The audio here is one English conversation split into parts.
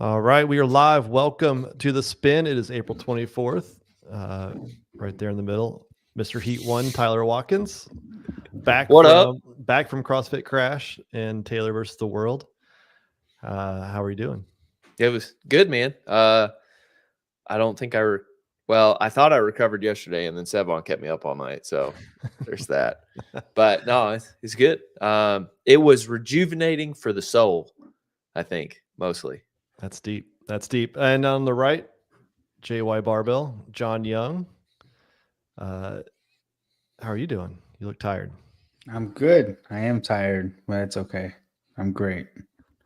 All right, we are live. Welcome to the spin. It is April 24th, right there in the middle. Mr. Heat 1, Tyler Watkins, back from CrossFit Crash and Taylor versus the World. How are you doing? It was good, man. I don't think I thought I recovered yesterday, and then Sevon kept me up all night, so there's that. But no, it's good. It was rejuvenating for the soul, I think, mostly. That's deep. That's deep. And on the right, JY Barbell, John Young. How are you doing? You look tired. I'm good. I am tired, but it's okay. I'm great.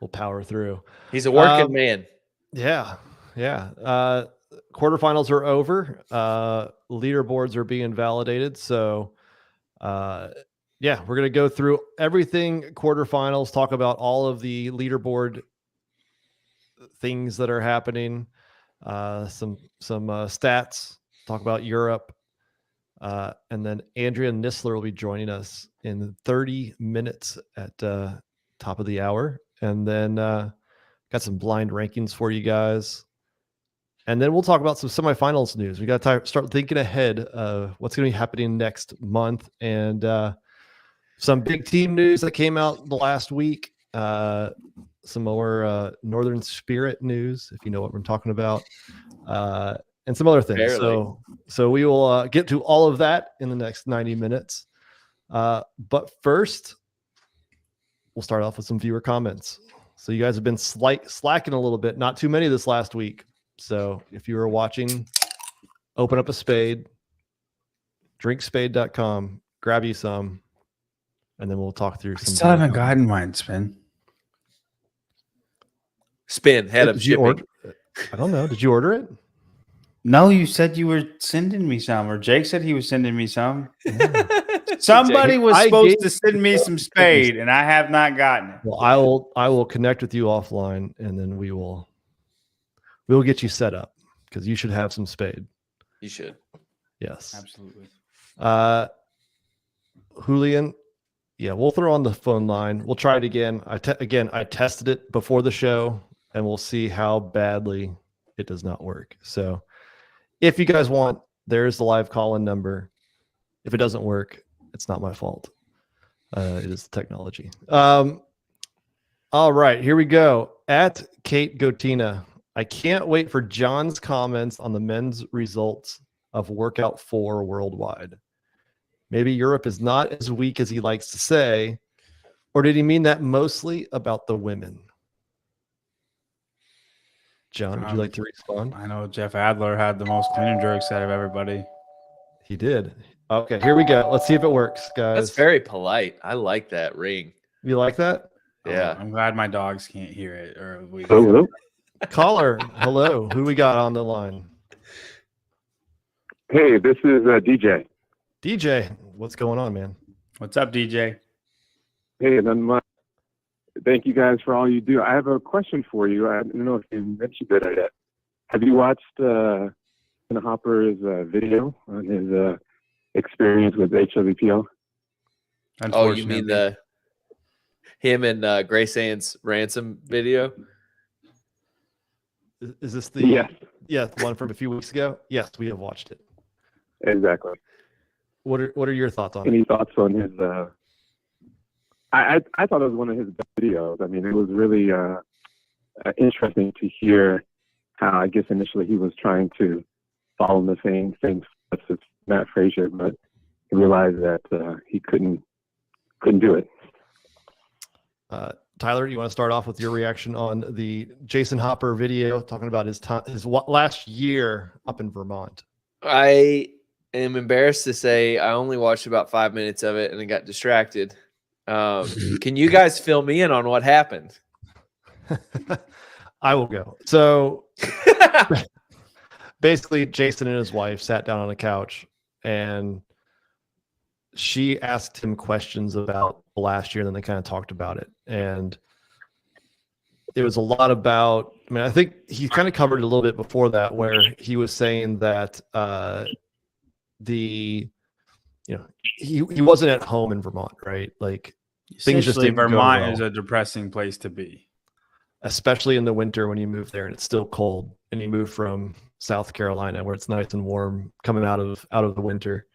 We'll power through. He's a working man. Yeah. Quarterfinals are over. Leaderboards are being validated. So, we're going to go through everything quarterfinals, talk about all of the leaderboard things that are happening, some stats, talk about Europe. And then Andrea Nisler will be joining us in 30 minutes at top of the hour. And then got some blind rankings for you guys. And then we'll talk about some semifinals news. We got to start thinking ahead of what's going to be happening next month. And some big team news that came out the last week. Some more Northern Spirit news, if you know what we're talking about. And some other things. Barely. So we will get to all of that in the next 90 minutes. But first, we'll start off with some viewer comments. So you guys have been slacking a little bit, not too many this last week. So if you were watching, open up a spade, drinkspade.com, grab you some, and then we'll talk through some. I still haven't gotten mine, Spin. Spin, head of shipping. I don't know. Did you order it? No, you said you were sending me some, or Jake said he was sending me some. Somebody was supposed to send me some spade, and I have not gotten it. Well, I will connect with you offline, and then we'll get you set up because you should have some spade. You should. Yes, absolutely. Julian, yeah, we'll throw on the phone line. We'll try it again. I tested it before the show, and we'll see how badly it does not work. So if you guys want, there's the live call-in number. If it doesn't work, it's not my fault. It is the technology. All right, here we go. At Kate Gotina, I can't wait for John's comments on the men's results of Workout 4 worldwide. Maybe Europe is not as weak as he likes to say, or did he mean that mostly about the women? John, would you like to respond? I know Jeff Adler had the most clean and jerks out of everybody. He did. Okay, here we go. Let's see if it works, guys. That's very polite. I like that ring. You like that? Yeah. I'm glad my dogs can't hear it. Hello. Caller, hello. Who we got on the line? Hey, this is DJ. DJ, what's going on, man? What's up, DJ? Hey, nothing much. Thank you guys for all you do. I have a question for you. I don't know if you mentioned it yet. Have you watched Hopper's video on his experience with HWPL? Oh, you mean him and Grace Ann's ransom video? Is this the the one from a few weeks ago? Yes, we have watched it. Exactly. What are your thoughts on it? Any thoughts on his? I thought it was one of his best videos. I mean, it was really interesting to hear how I guess initially he was trying to follow the same steps as Matt Frazier, but he realized that he couldn't do it. Tyler, you want to start off with your reaction on the Jason Hopper video talking about his last year up in Vermont? I am embarrassed to say I only watched about 5 minutes of it and then got distracted. Can you guys fill me in on what happened? I will go. So basically, Jason and his wife sat down on a couch and she asked him questions about last year, and then they kind of talked about it. And it was a lot about, I think he kind of covered it a little bit before that, where he was saying that he wasn't at home in Vermont, right? Like things just didn't Vermont go well. is a depressing place to be. especially in the winter when you move there and it's still cold, and you move from South Carolina where it's nice and warm coming out of the winter.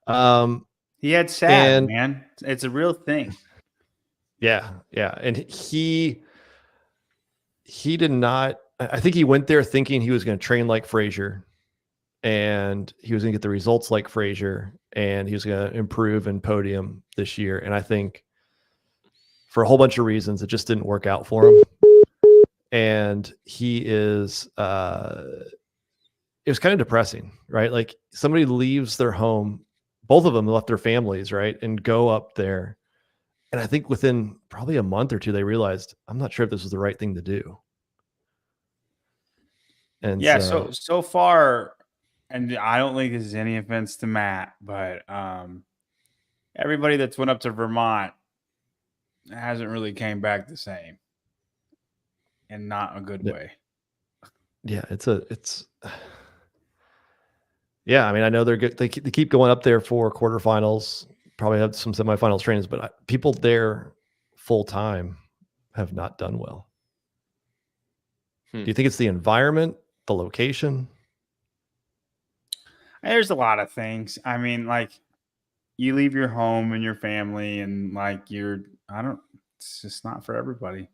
He had sad, and man. It's a real thing. yeah, and he did not. I think he went there thinking he was going to train like Frazier, and he was going to get the results like Frazier, and he was going to improve and podium this year. And I think for a whole bunch of reasons, it just didn't work out for him. And he is, it was kind of depressing, right? Like somebody leaves their home, both of them left their families, right? And go up there. And I think within probably a month or two, they realized, I'm not sure if this was the right thing to do. And yeah, so far, and I don't think this is any offense to Matt, but everybody that's went up to Vermont hasn't really came back the same, and not a good way. Yeah, yeah. I mean, I know they're good. They keep going up there for quarterfinals. Probably have some semifinals trainings, but people there full time have not done well. Do you think it's the environment, the location? There's a lot of things. I mean, like you leave your home and your family, and like it's just not for everybody.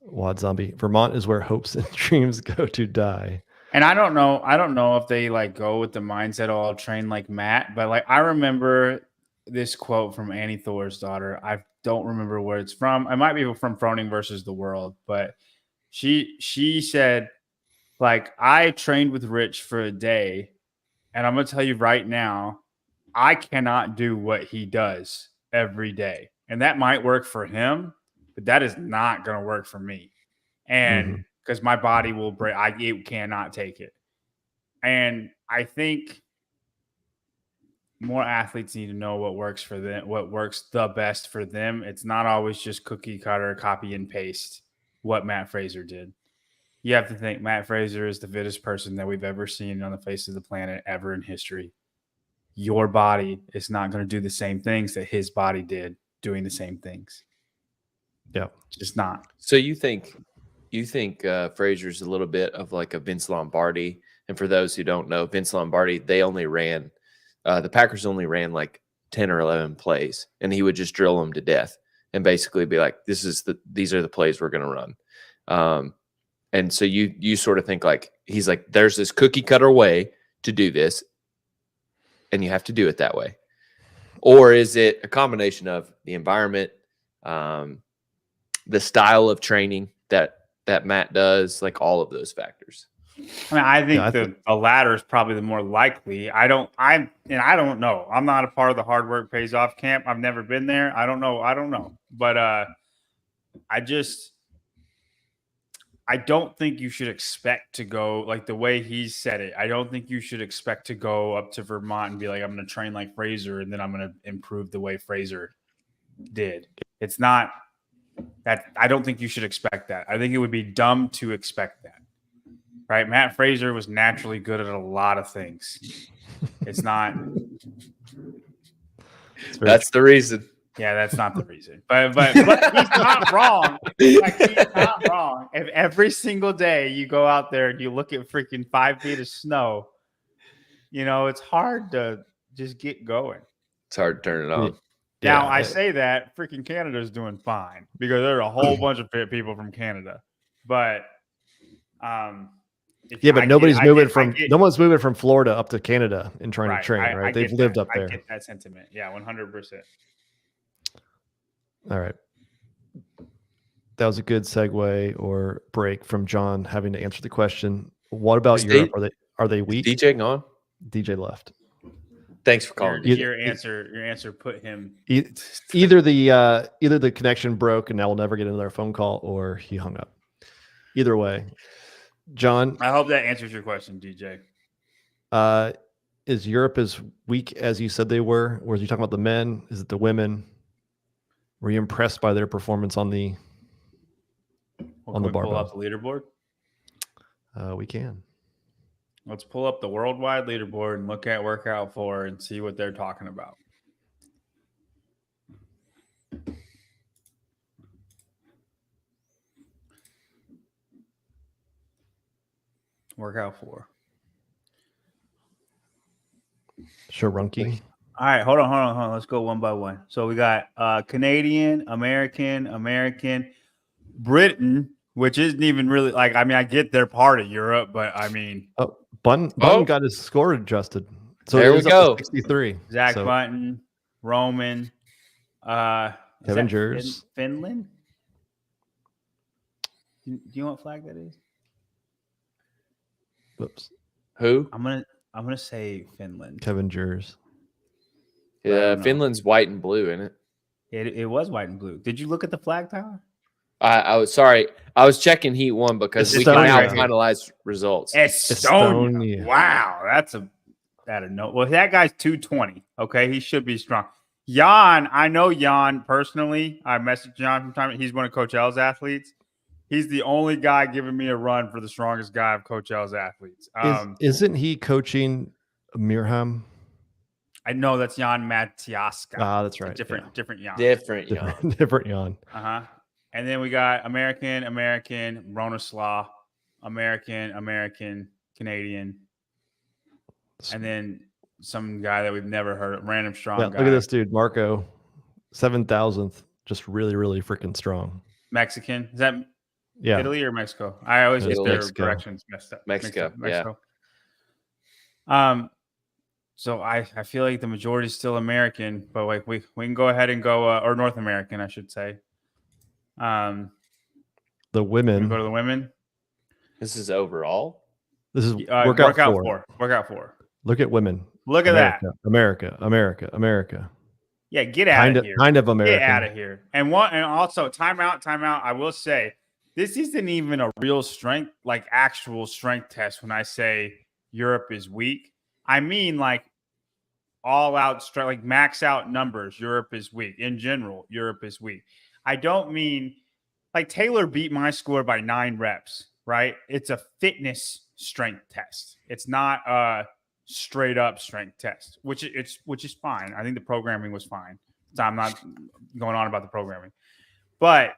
Wad Zombie, Vermont is where hopes and dreams go to die. And I don't know if they like go with the mindset, oh, I'll train like Matt, but like I remember this quote from Annie Thor's daughter. I don't remember where it's from. It might be from Froning versus the World, but she said, like, I trained with Rich for a day, and I'm gonna tell you right now, I cannot do what he does every day. And that might work for him, but that is not gonna work for me. And because my body will break, it cannot take it. And I think more athletes need to know what works for them, what works the best for them. It's not always just cookie cutter, copy and paste what Matt Fraser did. You have to think Matt Fraser is the fittest person that we've ever seen on the face of the planet ever in history. Your body is not going to do the same things that his body did doing the same things. Yeah. Just not. So you think Frazier's a little bit of like a Vince Lombardi? And for those who don't know, Vince Lombardi, they only ran, the Packers only ran like 10 or 11 plays, and he would just drill them to death and basically be like, these are the plays we're going to run. And so you sort of think like, he's like, there's this cookie cutter way to do this, and you have to do it that way. Or is it a combination of the environment, the style of training that Matt does, like all of those factors? I mean, I think the latter is probably the more likely. I don't know. I'm not a part of the hard work pays off camp. I've never been there. I don't know. But I don't think you should expect to go like the way he said it. I don't think you should expect to go up to Vermont and be like, I'm going to train like Fraser, and then I'm going to improve the way Fraser did. It's not that. I don't think you should expect that. I think it would be dumb to expect that. Right? Matt Fraser was naturally good at a lot of things. It's not. That's the reason. Yeah, that's not the reason. But he's not wrong. Like, he's not wrong. If every single day you go out there and you look at freaking 5 feet of snow, it's hard to just get going. It's hard to turn it on. Now, I say that freaking Canada's doing fine because there are a whole bunch of fit people from Canada. But but no one's moving from Florida up to Canada and trying to train, right? They've lived up there. I get that sentiment. Yeah, 100%. All right. That was a good segue or break from John having to answer the question. What about Europe? Are they weak? Is DJ gone? DJ left. Thanks for calling. Your answer put him. Either the connection broke and now we'll never get another phone call, or he hung up. Either way, John. I hope that answers your question, DJ. Is Europe as weak as you said they were? Or was you talking about the men? Is it the women? Were you impressed by their performance on the barbell? Pull up the leaderboard? We can. Let's pull up the worldwide leaderboard and look at Workout 4 and see what they're talking about. Workout 4. Sharunky. All right, hold on. Let's go one by one. So we got Canadian, American, Britain, which isn't even really like. I mean, I get they're part of Europe, but I mean, Oh, Button got his score adjusted. So There it we is up go. to 63. Zach So Button, Roman, Kevin Jers. Finland. Do you know what flag that is? Whoops. Who? I'm gonna say Finland. Kevin Jers. I don't Yeah, know. Finland's white and blue, isn't it? It was white and blue. Did you look at the flag, Tyler? I was sorry. I was checking Heat 1 because we can now Estonia. finalize results. Estonia. Estonia. Wow, that's a no. Well, that guy's 220. Okay, he should be strong. Jan, I know Jan personally. I messaged Jan from time. He's one of Coach L's athletes. He's the only guy giving me a run for the strongest guy of Coach L's athletes. Isn't he coaching Mirham? I know that's Jan Matiaska. Ah, that's right. Different Jan. Different, yeah. Different Jan. And then we got American, Bronislaw, American, Canadian, and then some guy that we've never heard of, random strong Yeah, guy. look at this dude, Marco, 7,000th, just really, really freaking strong. Mexican. Is that Yeah, Italy or Mexico? I always get their Mexico. directions messed up. Mexico. So I feel like the majority is still American, but like we can go ahead and go or North American, I should say. The We women. go to the women. This is overall. This is Workout workout 4. Workout 4. Look at women. Look at that. America. Yeah, get out of here. Kind of American. Get out of here. And also timeout. I will say this isn't even a real strength, like actual strength test when I say Europe is weak. I mean like all out strength, like max out numbers. Europe is weak. In general, Europe is weak. I don't mean like Taylor beat my score by 9 reps, right? It's a fitness strength test. It's not a straight up strength test, which is fine. I think the programming was fine. So I'm not going on about the programming. But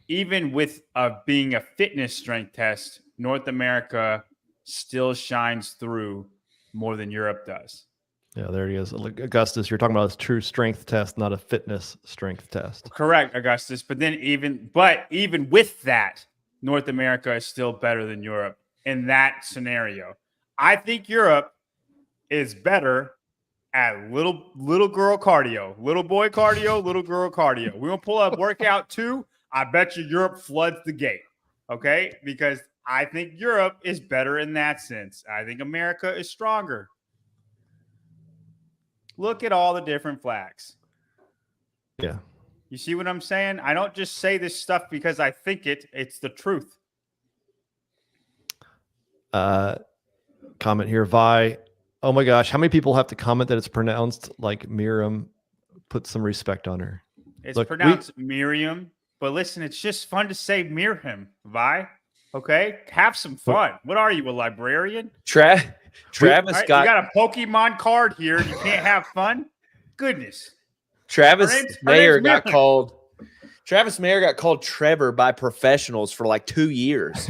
even with being a fitness strength test, North America still shines through more than Europe does. Yeah, there he is. Augustus, you're talking about a true strength test, not a fitness strength test. Correct, Augustus. But then even with that, North America is still better than Europe in that scenario. I think Europe is better at little girl cardio, little boy cardio, little girl cardio. We're gonna pull up workout 2. I bet you Europe floods the gate. Okay, because I think Europe is better in that sense. I think America is stronger. Look at all the different flags. Yeah. You see what I'm saying? I don't just say this stuff because I think it's the truth. Comment here, Vi. Oh my gosh, how many people have to comment that it's pronounced like Miriam? Put some respect on her. It's pronounced Miriam, but listen, it's just fun to say Miriam, Vi. Okay? Have some fun. What are you, a librarian? Travis You got a Pokemon card here and you can't have fun? Goodness. Travis Mayer got called Trevor by professionals for like 2 years.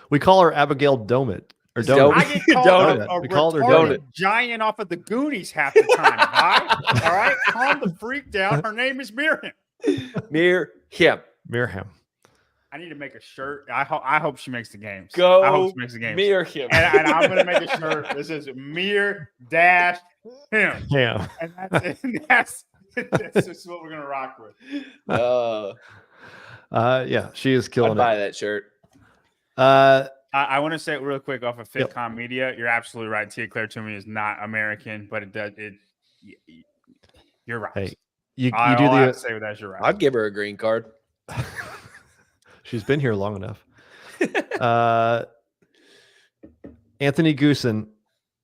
We call her Abigail Domit. Or Donut. Donut. I get called a We called her retarded Donut. giant off of the Goonies half the time. All right? Calm the freak down. Her name is Miriam. Mirham. I need to make a shirt. I hope she makes the games. Go. I hope she makes the games. Miriam. And I'm going to make a shirt. This is Mir dash him. Yeah. And that's just what we're going to rock with. Yeah, she is killing I'd buy it. that shirt. I want to say it real quick off of FitCom Media. You're absolutely right. Tia Claire Toomey is not American, but you're right. Hey, you do I have the. to say with that, you're right. I'd give her a green card. She's been here long enough. Anthony Goosen,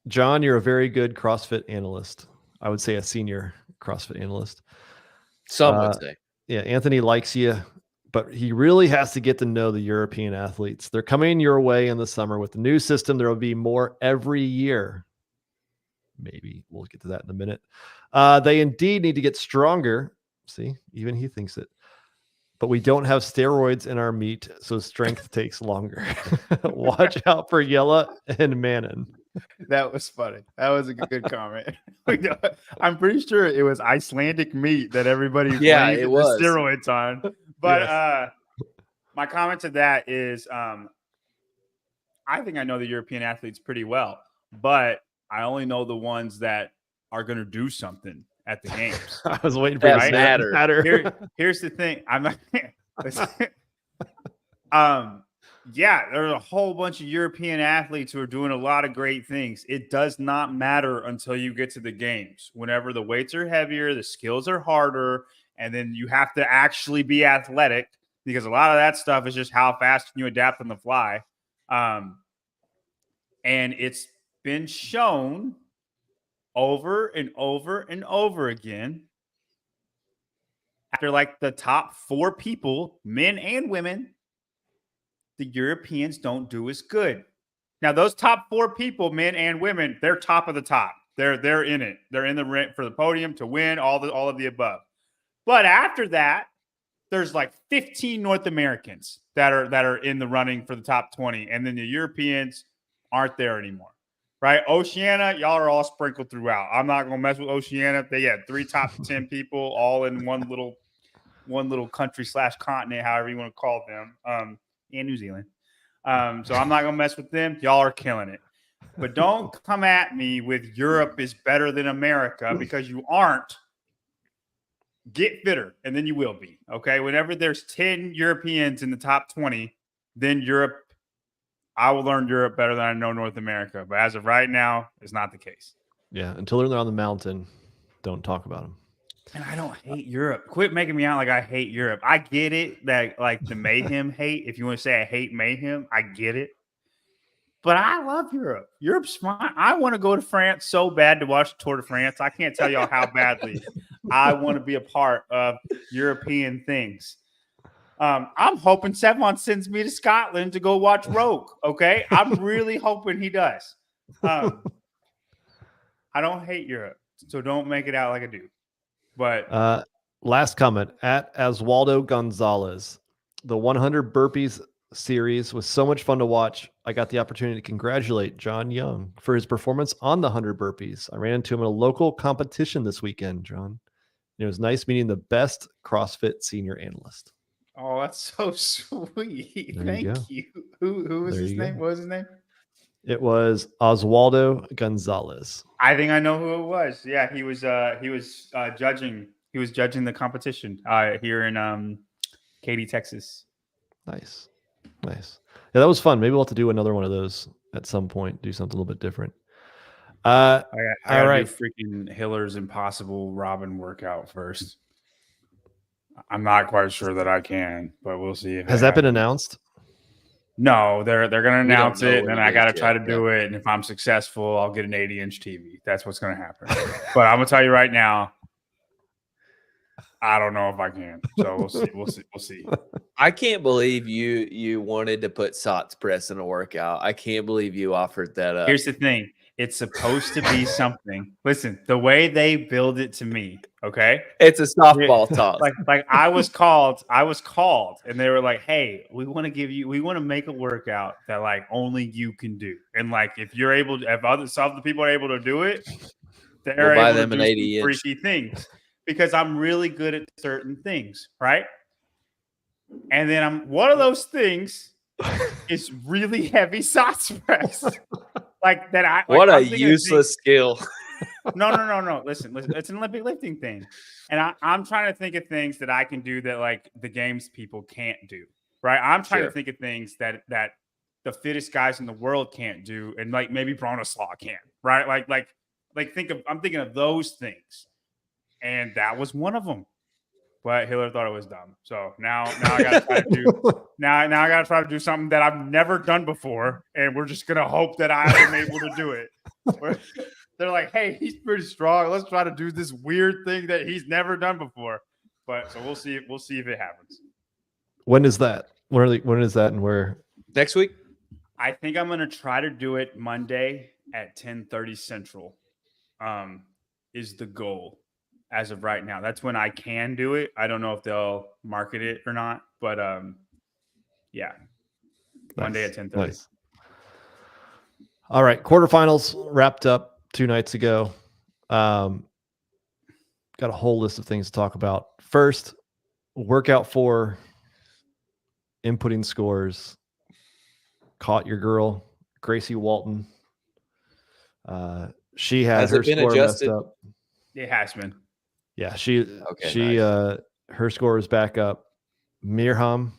John, you're a very good CrossFit analyst. I would say a senior CrossFit analyst. Some would say. Yeah, Anthony likes you, but he really has to get to know the European athletes. They're coming your way in the summer with the new system. There will be more every year. Maybe we'll get to that in a minute. They indeed need to get stronger. See, even he thinks it. but we don't have steroids in our meat, so strength takes longer. Watch out for Yella and Manon. That was funny. That was a good comment. I'm pretty sure it was Icelandic meat that everybody blamed it the was. steroids on. But Yes. my comment to that is I think I know the European athletes pretty well, but I only know the ones that are going to do something at the games. I was waiting for you to That say matter. Here's the thing. I'm not. Yeah, there's a whole bunch of European athletes who are doing a lot of great things. It does not matter until you get to the games. Whenever the weights are heavier, the skills are harder, and then you have to actually be athletic because a lot of that stuff is just how fast can you adapt on the fly. And it's been shown over and over and over again after like the top 4 people, men and women, the Europeans don't do as good. Now, those top 4 people, men and women, they're top of the top. They're in it. They're in the for the podium to win all of the above. But after that, there's like 15 North Americans that are in the running for the top 20, and then the Europeans aren't there anymore. Right? Oceania, y'all are all sprinkled throughout. I'm not gonna mess with Oceania. They had 3 top 10 people all in one little country / continent, however you want to call them. And New Zealand. So I'm not going to mess with them. Y'all are killing it. But don't come at me with Europe is better than America because you aren't. Get fitter, and then you will be. Okay? Whenever there's 10 Europeans in the top 20, then Europe, I will learn Europe better than I know North America. But as of right now, it's not the case. Yeah, until they're on the mountain, don't talk about them. And I don't hate Europe. Quit making me out like I hate Europe. I get it that like the mayhem hate. If you want to say I hate mayhem, I get it. But I love Europe. Europe's fine. I want to go to France so bad to watch the Tour de France. I can't tell y'all how badly I want to be a part of European things. I'm hoping Sevon sends me to Scotland to go watch Rogue. Okay, I'm really hoping he does. I don't hate Europe, so don't make it out like I do. But last comment at Oswaldo Gonzalez. The 100 burpees series was so much fun to watch. I got the opportunity to congratulate John Young for his performance on the 100 burpees. I ran into him in a local competition this weekend, John. It was nice meeting the best CrossFit senior analyst. oh, that's so sweet. There Thank you go. you. Who was There his you name? go. What was his name? It was Oswaldo Gonzalez. I think I know who it was. Yeah, he was judging. He was judging the competition here in Katy, Texas. Nice. Yeah, that was fun. Maybe we'll have to do another one of those at some point. Do something a little bit different. I all gotta right. do freaking Hiller's Impossible Robin workout first. I'm not quite sure that I can, but we'll see. If Has it that been happens. announced? No, they're gonna We don't announce know it, what and it I is gotta try yet, to do it. And if I'm successful, I'll get an 80-inch TV. That's what's gonna happen. But I'm gonna tell you right now, I don't know if I can. So we'll see. I can't believe you wanted to put SOTS press in a workout. I can't believe you offered that up. Here's the thing. It's supposed to be something. Listen, the way they build it to me, okay? It's a softball toss. Like I was called, and they were like, "Hey, we want to make a workout that like only you can do." And like if you're able to, if other people are able to do it, they're We'll buy able them to an do 80 some inch. freaky things because I'm really good at certain things, right? And then one of those things is really heavy SOTS press. Like that. What I'm a thinking of useless skill. No. Listen. It's an Olympic lifting thing. And I'm trying to think of things that I can do that like the games people can't do. Right. I'm trying to think of things that the fittest guys in the world can't do. And like maybe Bronislaw can. Right. I'm thinking of those things. And that was one of them. But Hiller thought it was dumb. So now I gotta try to do now I gotta try to do something that I've never done before. And we're just gonna hope that I am able to do it. They're like, hey, he's pretty strong. Let's try to do this weird thing that he's never done before. But so we'll see if it happens. When is that? When is that and where? Next week? I think I'm gonna try to do it Monday at 10:30 Central. Is the goal. as of right now. That's when I can do it. I don't know if they'll market it or not, but yeah, Monday at 10:30. Nice. All right, quarterfinals wrapped up 2 nights ago. Got a whole list of things to talk about. First, workout 4, inputting scores. Caught your girl, Gracie Walton. She had Has her it been score adjusted? messed up. It has been. Yeah, she nice. her score is back up. Mirham,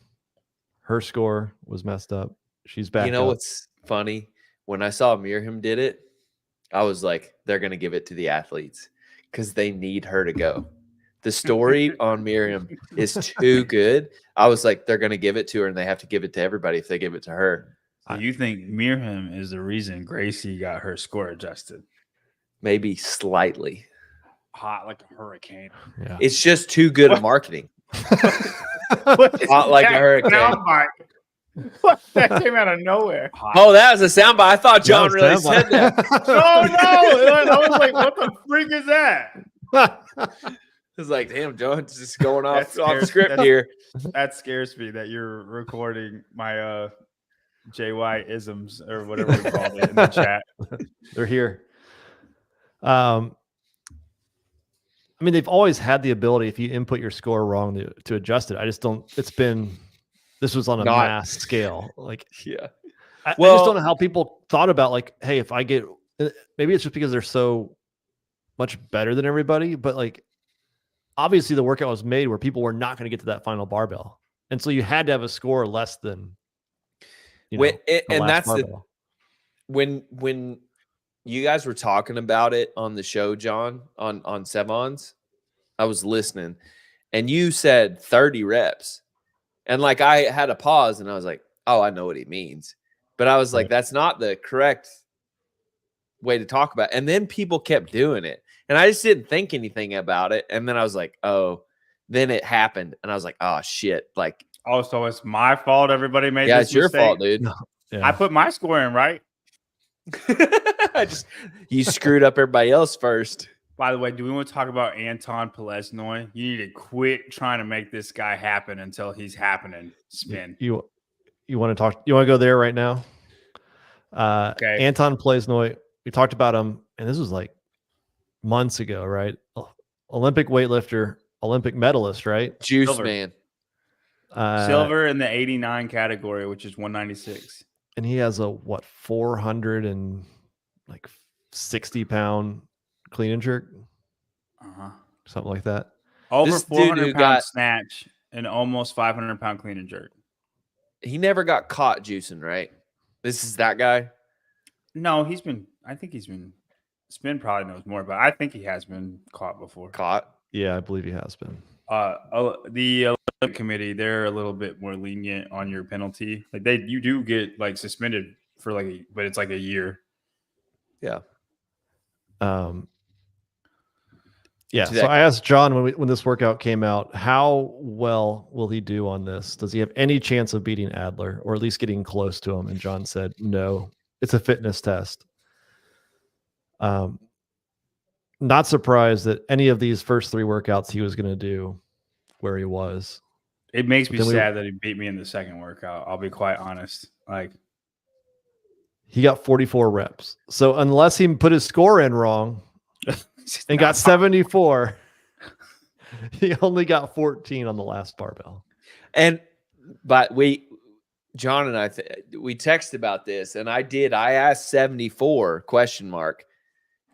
her score was messed up. She's back You know up. what's funny? When I saw Miriam did it, I was like, they're going to give it to the athletes because they need her to go. The story on Miriam is too good. I was like, they're going to give it to her, and they have to give it to everybody if they give it to her. So you think Mirham is the reason Gracie got her score adjusted? Maybe slightly. Hot like a hurricane. Yeah. It's just too good at marketing. Hot like a hurricane. What? That came out of nowhere. Oh, that was a soundbite. I thought John That was really soundbite. said that. Oh no! I was like, "What the freak is that?" It's like, damn, John's just going off That's script scary. here. That scares me that you're recording my JY isms or whatever we call it in the chat. They're here. I mean, they've always had the ability, if you input your score wrong, to adjust it. I just don't. This was on a Not- mass scale. Like, Yeah. I just Well- don't know how people thought about, like, hey, if I get, maybe it's just because they're so much better than everybody, but like, obviously the workout was made where people were not going to get to that final barbell. And so you had to have a score less than, And that's barbell. when you guys were talking about it on the show, John, on Sevons, I was listening, and you said 30 reps. And like I had a pause and I was like, oh, I know what he means. But I was like, Right. that's not the correct way to talk about it. And then people kept doing it. And I just didn't think anything about it. And then I was like, oh, then it happened. And I was like, oh shit. Like, Oh, so it's my fault. Everybody made yeah, this it's your mistake? fault, dude. Yeah. I put my score in right. You screwed up everybody else first. By the way, do we want to talk about Anton Pelesnoy? You need to quit trying to make this guy happen until he's happening. Spin. You want to talk? You want to go there right now? Okay. Anton Plesnoy. We talked about him, and this was like months ago, right? Olympic weightlifter, Olympic medalist, right? Juice Silver. man. Silver in the 89 category, which is 196. And he has a 460-pound clean and jerk, something like that. Over This dude 400 who pound got- snatch and almost 500 pound clean and jerk. He never got caught juicing, right? This is that guy. No, I think he's been. Spin probably knows more, but I think he has been caught before. Caught. Yeah, I believe he has been. The Olympic committee, they're a little bit more lenient on your penalty. Like you do get like suspended for but it's like a year. Yeah. Yeah. To So that- I asked John when this workout came out, how well will he do on this? Does he have any chance of beating Adler or at least getting close to him? And John said, no, it's a fitness test. Not surprised that any of these first 3 workouts he was going to do where he was. It makes me Then we- sad that he beat me in the second workout. I'll be quite honest. Like He got 44 reps. So unless he put his score in wrong and got 74, he only got 14 on the last barbell. But John and I, we texted about this, and I asked 74 ?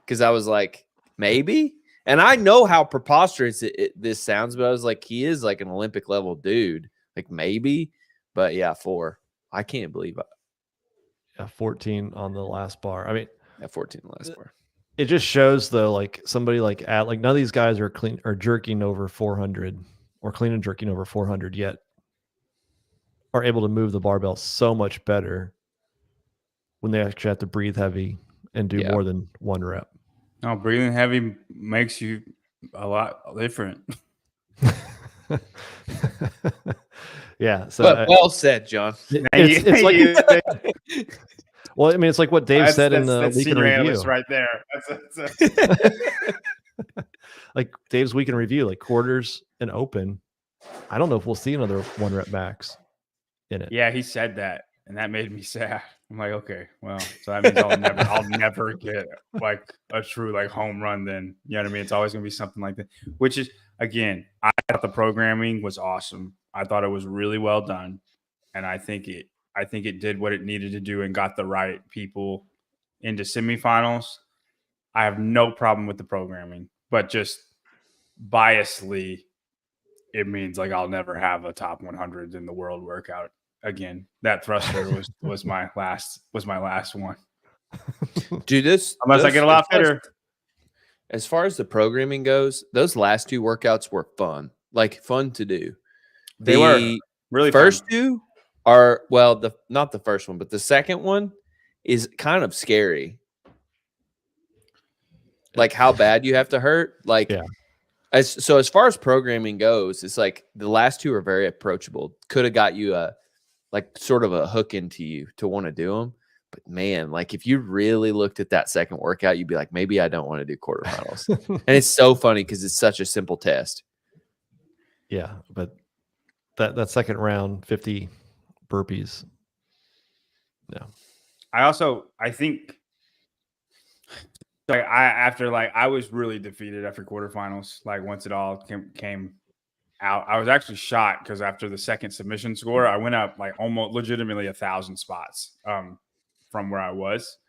Because I was like, maybe. And I know how preposterous this sounds, but I was like, he is like an Olympic level dude. Like maybe, but yeah, 4. I can't believe it. Yeah, 14 on the last bar. I mean, At 14 last bar. it just shows though, like somebody like none of these guys are clean or jerking over 400 or clean and jerking over 400 yet are able to move the barbell so much better when they actually have to breathe heavy and do more than 1 rep. no, breathing heavy makes you a lot different. Yeah. So But well said, John. it's like, well, I mean, it's like what Dave said in the that's Leak and senior Review. analyst right there. That's like Dave's weekend review, like quarters and open. I don't know if we'll see another 1 rep max in it. Yeah, he said that, and that made me sad. I'm like, okay, well, so that means I'll never get like a true like home run. Then you know what I mean? It's always gonna be something like that. Which is, again, I thought the programming was awesome. I thought it was really well done, and I think it did what it needed to do and got the right people into semifinals. I have no problem with the programming, but just biasly, it means like I'll never have a top 100 in the world workout again. That thruster was my last one. Dude, Unless I get a lot fitter. As far as the programming goes, those last 2 workouts were fun. Like fun to do. They were really first fun. 2 are not the first one, but the second one is kind of scary. Like how bad you have to hurt. Like Yeah. As far as programming goes, it's like the last 2 are very approachable. Could have got you sort of a hook into you to want to do them. But man, like if you really looked at that second workout, you'd be like, maybe I don't want to do quarterfinals. And it's so funny because it's such a simple test. Yeah, but that second round, 50 burpees. No. I think like I was really defeated after quarterfinals. Like once it all came out, I was actually shocked because after the second submission score, I went up like almost legitimately 1,000 spots from where I was.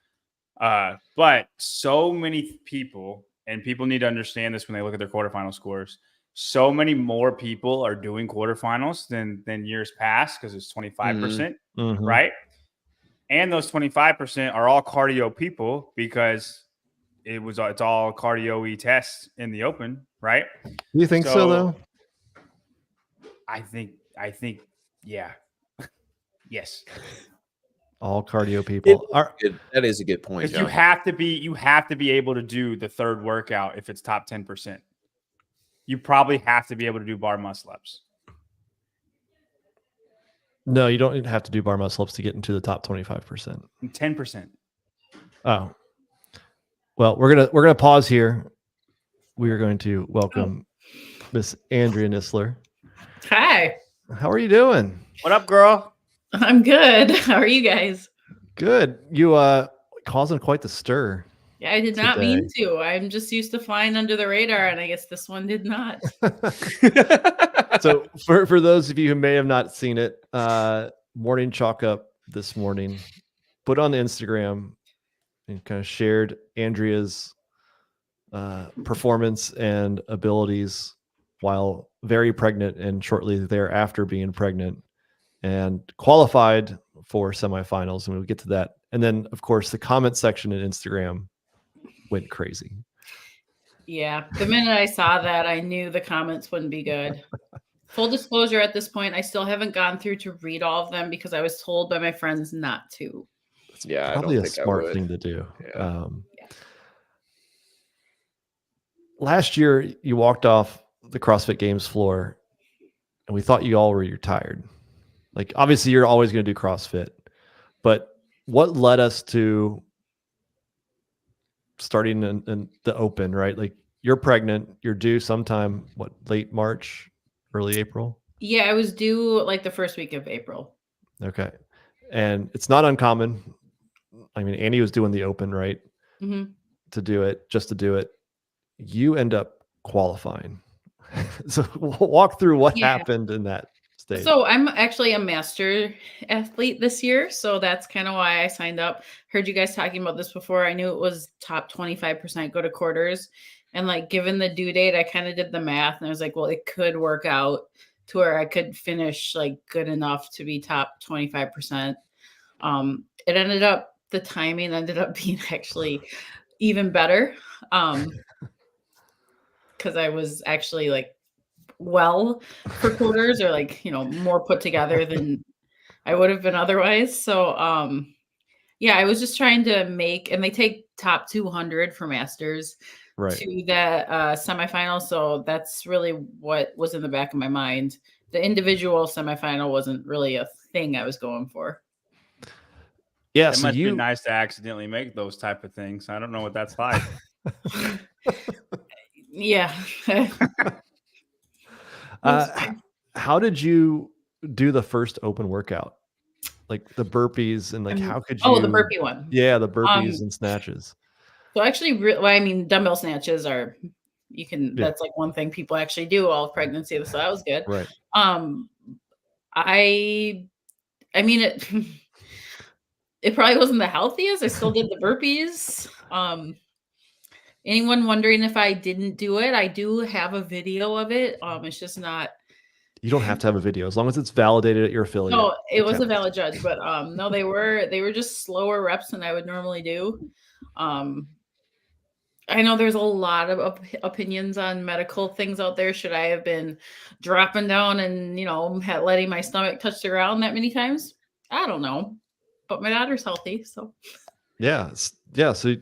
But so many people, and people need to understand this when they look at their quarterfinal scores, so many more people are doing quarterfinals than years past because it's 25%, right? And those 25% are all cardio people because it's all cardio-y tests in the open, right? You think so though? I think, yeah. Yes. All cardio people. That is a good point. Because you have to be able to do the third workout if it's top 10%. You probably have to be able to do bar muscle ups. No, you don't have to do bar muscle ups to get into the top 25%. 10%. Oh. Well, we're gonna pause here. We are going to welcome Miss Andrea Nisler. Hi. How are you doing? What up, girl? I'm good. How are you guys? Good. You causing quite the stir. Yeah, I did not mean to. I'm just used to flying under the radar, and I guess this one did not. So for those of you who may have not seen it, morning chalk up this morning, put on Instagram and kind of shared Andrea's performance and abilities while very pregnant and shortly thereafter being pregnant, and qualified for semifinals. And we'll get to that. And then, of course, the comment section in Instagram went crazy. Yeah. The minute I saw that, I knew the comments wouldn't be good. Full disclosure, at this point, I still haven't gone through to read all of them because I was told by my friends not to. Yeah, probably a smart thing to do. Yeah. Last year, you walked off the CrossFit Games floor, and we thought you all were retired. Like, obviously, you're always going to do CrossFit, but what led us to starting in the open, right? Like, you're pregnant, you're due sometime, late March, early April? Yeah, I was due like the first week of April. Okay. And it's not uncommon. I mean, Annie was doing the open, right? Mm-hmm. To do it. You end up qualifying. So walk through what happened in that stage. So I'm actually a master athlete this year. So that's kind of why I signed up. Heard you guys talking about this before. I knew it was top 25% go to quarters. And like, given the due date, I kind of did the math and I was like, well, it could work out to where I could finish like good enough to be top 25%. The timing ended up being actually even better. Because I was actually like for quarters, or like, more put together than I would have been otherwise. So I was just trying to make, and they take top 200 for masters to that semifinal. So that's really what was in the back of my mind. The individual semifinal wasn't really a thing I was going for. Yeah, it must be nice to accidentally make those type of things. I don't know what that's like. Yeah. H- how did you do the first open workout? Like the burpees and like how could Oh, the you? burpee one. Yeah, the burpees Um, and snatches. So actually, well, I mean, dumbbell snatches are Yeah, that's like one thing people actually do all of pregnancy. So that was good. right. Um, I I mean it it probably wasn't the healthiest. I still did the burpees. Anyone wondering if I didn't do it? I do have a video of it. It's just not. You don't have to have a video as long as it's validated at your affiliate. No, it was a counts. valid judge, but no, they were just slower reps than I would normally do. I know there's a lot of opinions on medical things out there. Should I have been dropping down and letting my stomach touch the ground that many times? I don't know, but my daughter's healthy, so Yeah, yeah. So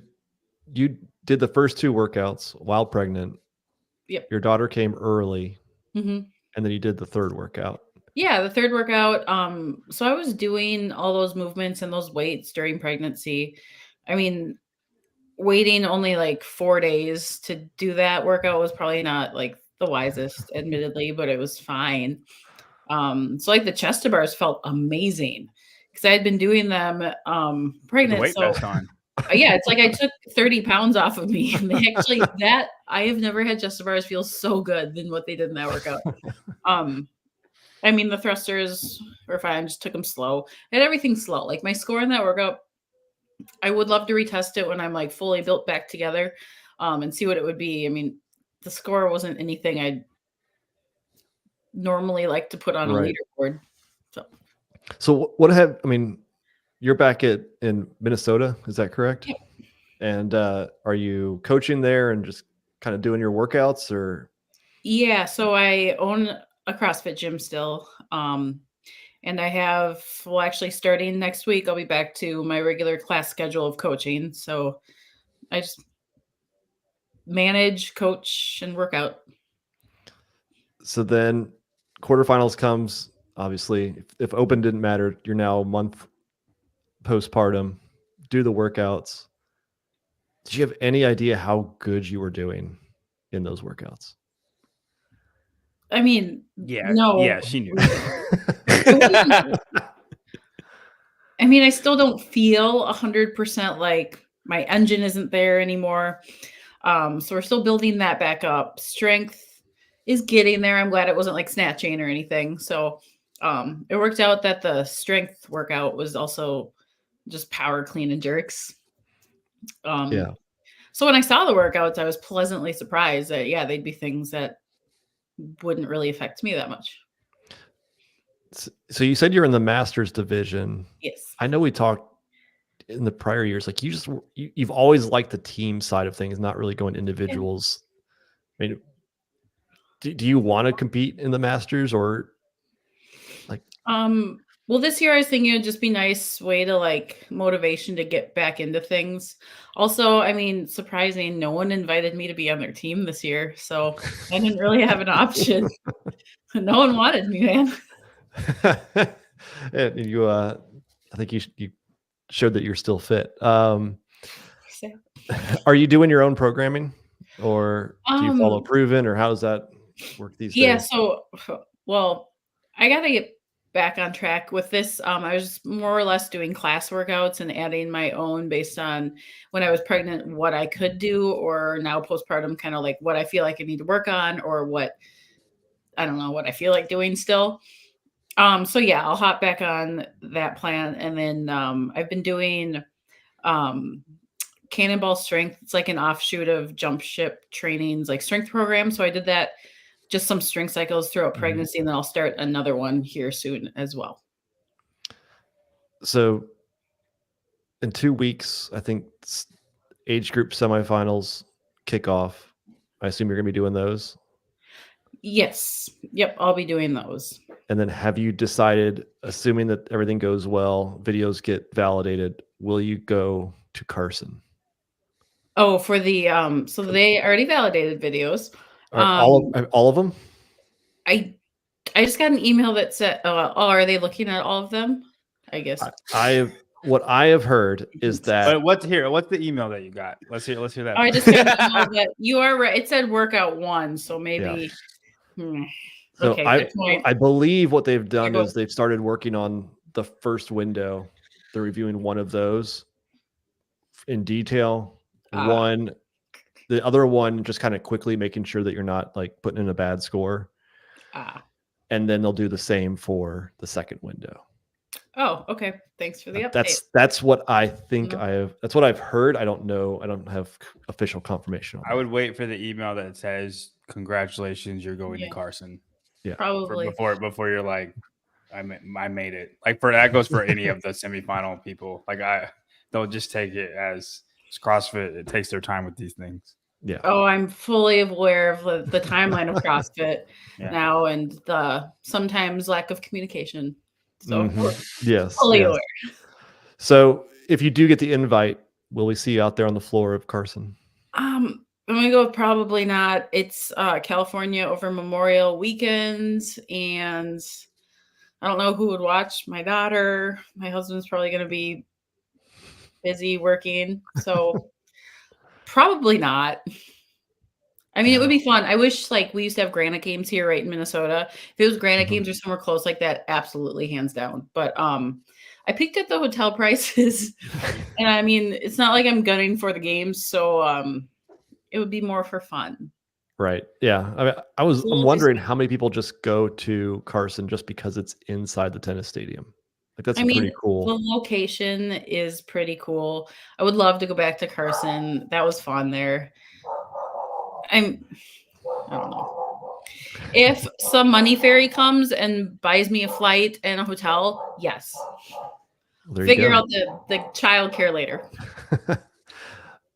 you did the first 2 workouts while pregnant. Yep. Your daughter came early, hmm and then you did the 3rd workout. Yeah, the 3rd workout. So I was doing all those movements and those weights during pregnancy. I mean, waiting only like 4 days to do that workout was probably not like the wisest, admittedly, but it was fine. So like the chest to bars felt amazing because I had been doing them With the pregnant. weight So vest on. yeah, it's like I took 30 pounds off of me. And they actually that I have never had chest to bars feel so good than what they did in that workout. I mean the thrusters were fine, just took them slow. I had everything slow. Like my score in that workout, I would love to retest it when I'm like fully built back together and see what it would be. I mean, the score wasn't anything I'd normally like to put on Right. a leaderboard. So what have I mean? You're back in Minnesota, is that correct? Yep. And are you coaching there and just kind of doing your workouts, or? Yeah, so I own a CrossFit gym still. And I have, well, actually starting next week, I'll be back to my regular class schedule of coaching. So I just manage, coach, and work out. So then quarterfinals comes, obviously. If open didn't matter, you're now a month postpartum, do the workouts. Did you have any idea how good you were doing in those workouts? I mean, Yeah, no. yeah, she knew. I mean, I still don't feel 100% like my engine isn't there anymore. So we're still building that back up. Strength is getting there. I'm glad it wasn't like snatching or anything. So it worked out that the strength workout was also just power clean and jerks. Yeah. So when I saw the workouts, I was pleasantly surprised that, yeah, they'd be things that wouldn't really affect me that much. So you said you're in the Masters division. Yes. I know we talked in the prior years, like you've always liked the team side of things, not really going individuals. I mean, do you want to compete in the Masters or like? Well, this year I was thinking it'd just be nice way to like motivation to get back into things. Also, I mean, surprising, no one invited me to be on their team this year, so I didn't really have an option. No one wanted me, man. And you, I think you showed that you're still fit. Are you doing your own programming, or do you follow Proven, or how does that work these days? Yeah, so well, I gotta get back on track with this. I was more or less doing class workouts and adding my own based on when I was pregnant, what I could do, or now postpartum, kind of like what I feel like I need to work on, or what I don't know what I feel like doing still. So yeah, I'll hop back on that plan, and then I've been doing Cannonball Strength. It's like an offshoot of Jump Ship Training's like strength program. So I did that, just some strength cycles throughout pregnancy, and then I'll start another one here soon as well. So in 2 weeks, I think age group semifinals kick off. I assume you're going to be doing those. Yes. Yep. I'll be doing those. And then have you decided, assuming that everything goes well, videos get validated, will you go to Carson? Oh, for the so they already validated videos. All of them? I just got an email that said, "Oh, are they looking at all of them?" I guess I what I have heard is that But what's the email that you got? Let's hear that. I just got to know that you are right. It said workout 1, so maybe. so Okay, good point. I believe what they've done go is they've started working on the first window. They're reviewing one of those in detail. The other one just kind of quickly making sure that you're not like putting in a bad score. And then they'll do the same for the second window. Oh, okay. Thanks for the update. That's what I think that's what I've heard. I don't know. I don't have official confirmation on I would wait for the email that says, "Congratulations, you're going to Carson." Yeah, probably before you're like, I made it. Like that goes for any of the semifinal people. Like they'll just take it as CrossFit. It takes their time with these things. Yeah. Oh, I'm fully aware of the timeline of CrossFit now and the sometimes lack of communication. So yes. fully aware. So if you do get the invite, will we see you out there on the floor of Carson? I'm gonna go with probably not. It's California over Memorial weekends, and I don't know who would watch. My daughter, my husband's probably gonna be busy working, so probably not. I mean, it would be fun. I wish like we used to have granite games here right in Minnesota. If it was granite games or somewhere close like that, absolutely hands down. But I picked at the hotel prices and I mean, it's not like I'm gunning for the games, so it would be more for fun. Right. Yeah. I mean, I'm wondering how many people just go to Carson just because it's inside the tennis stadium. Like that's pretty cool. The location is pretty cool. I would love to go back to Carson. That was fun there. I don't know. If some money fairy comes and buys me a flight and a hotel, yes. Figure out the childcare later.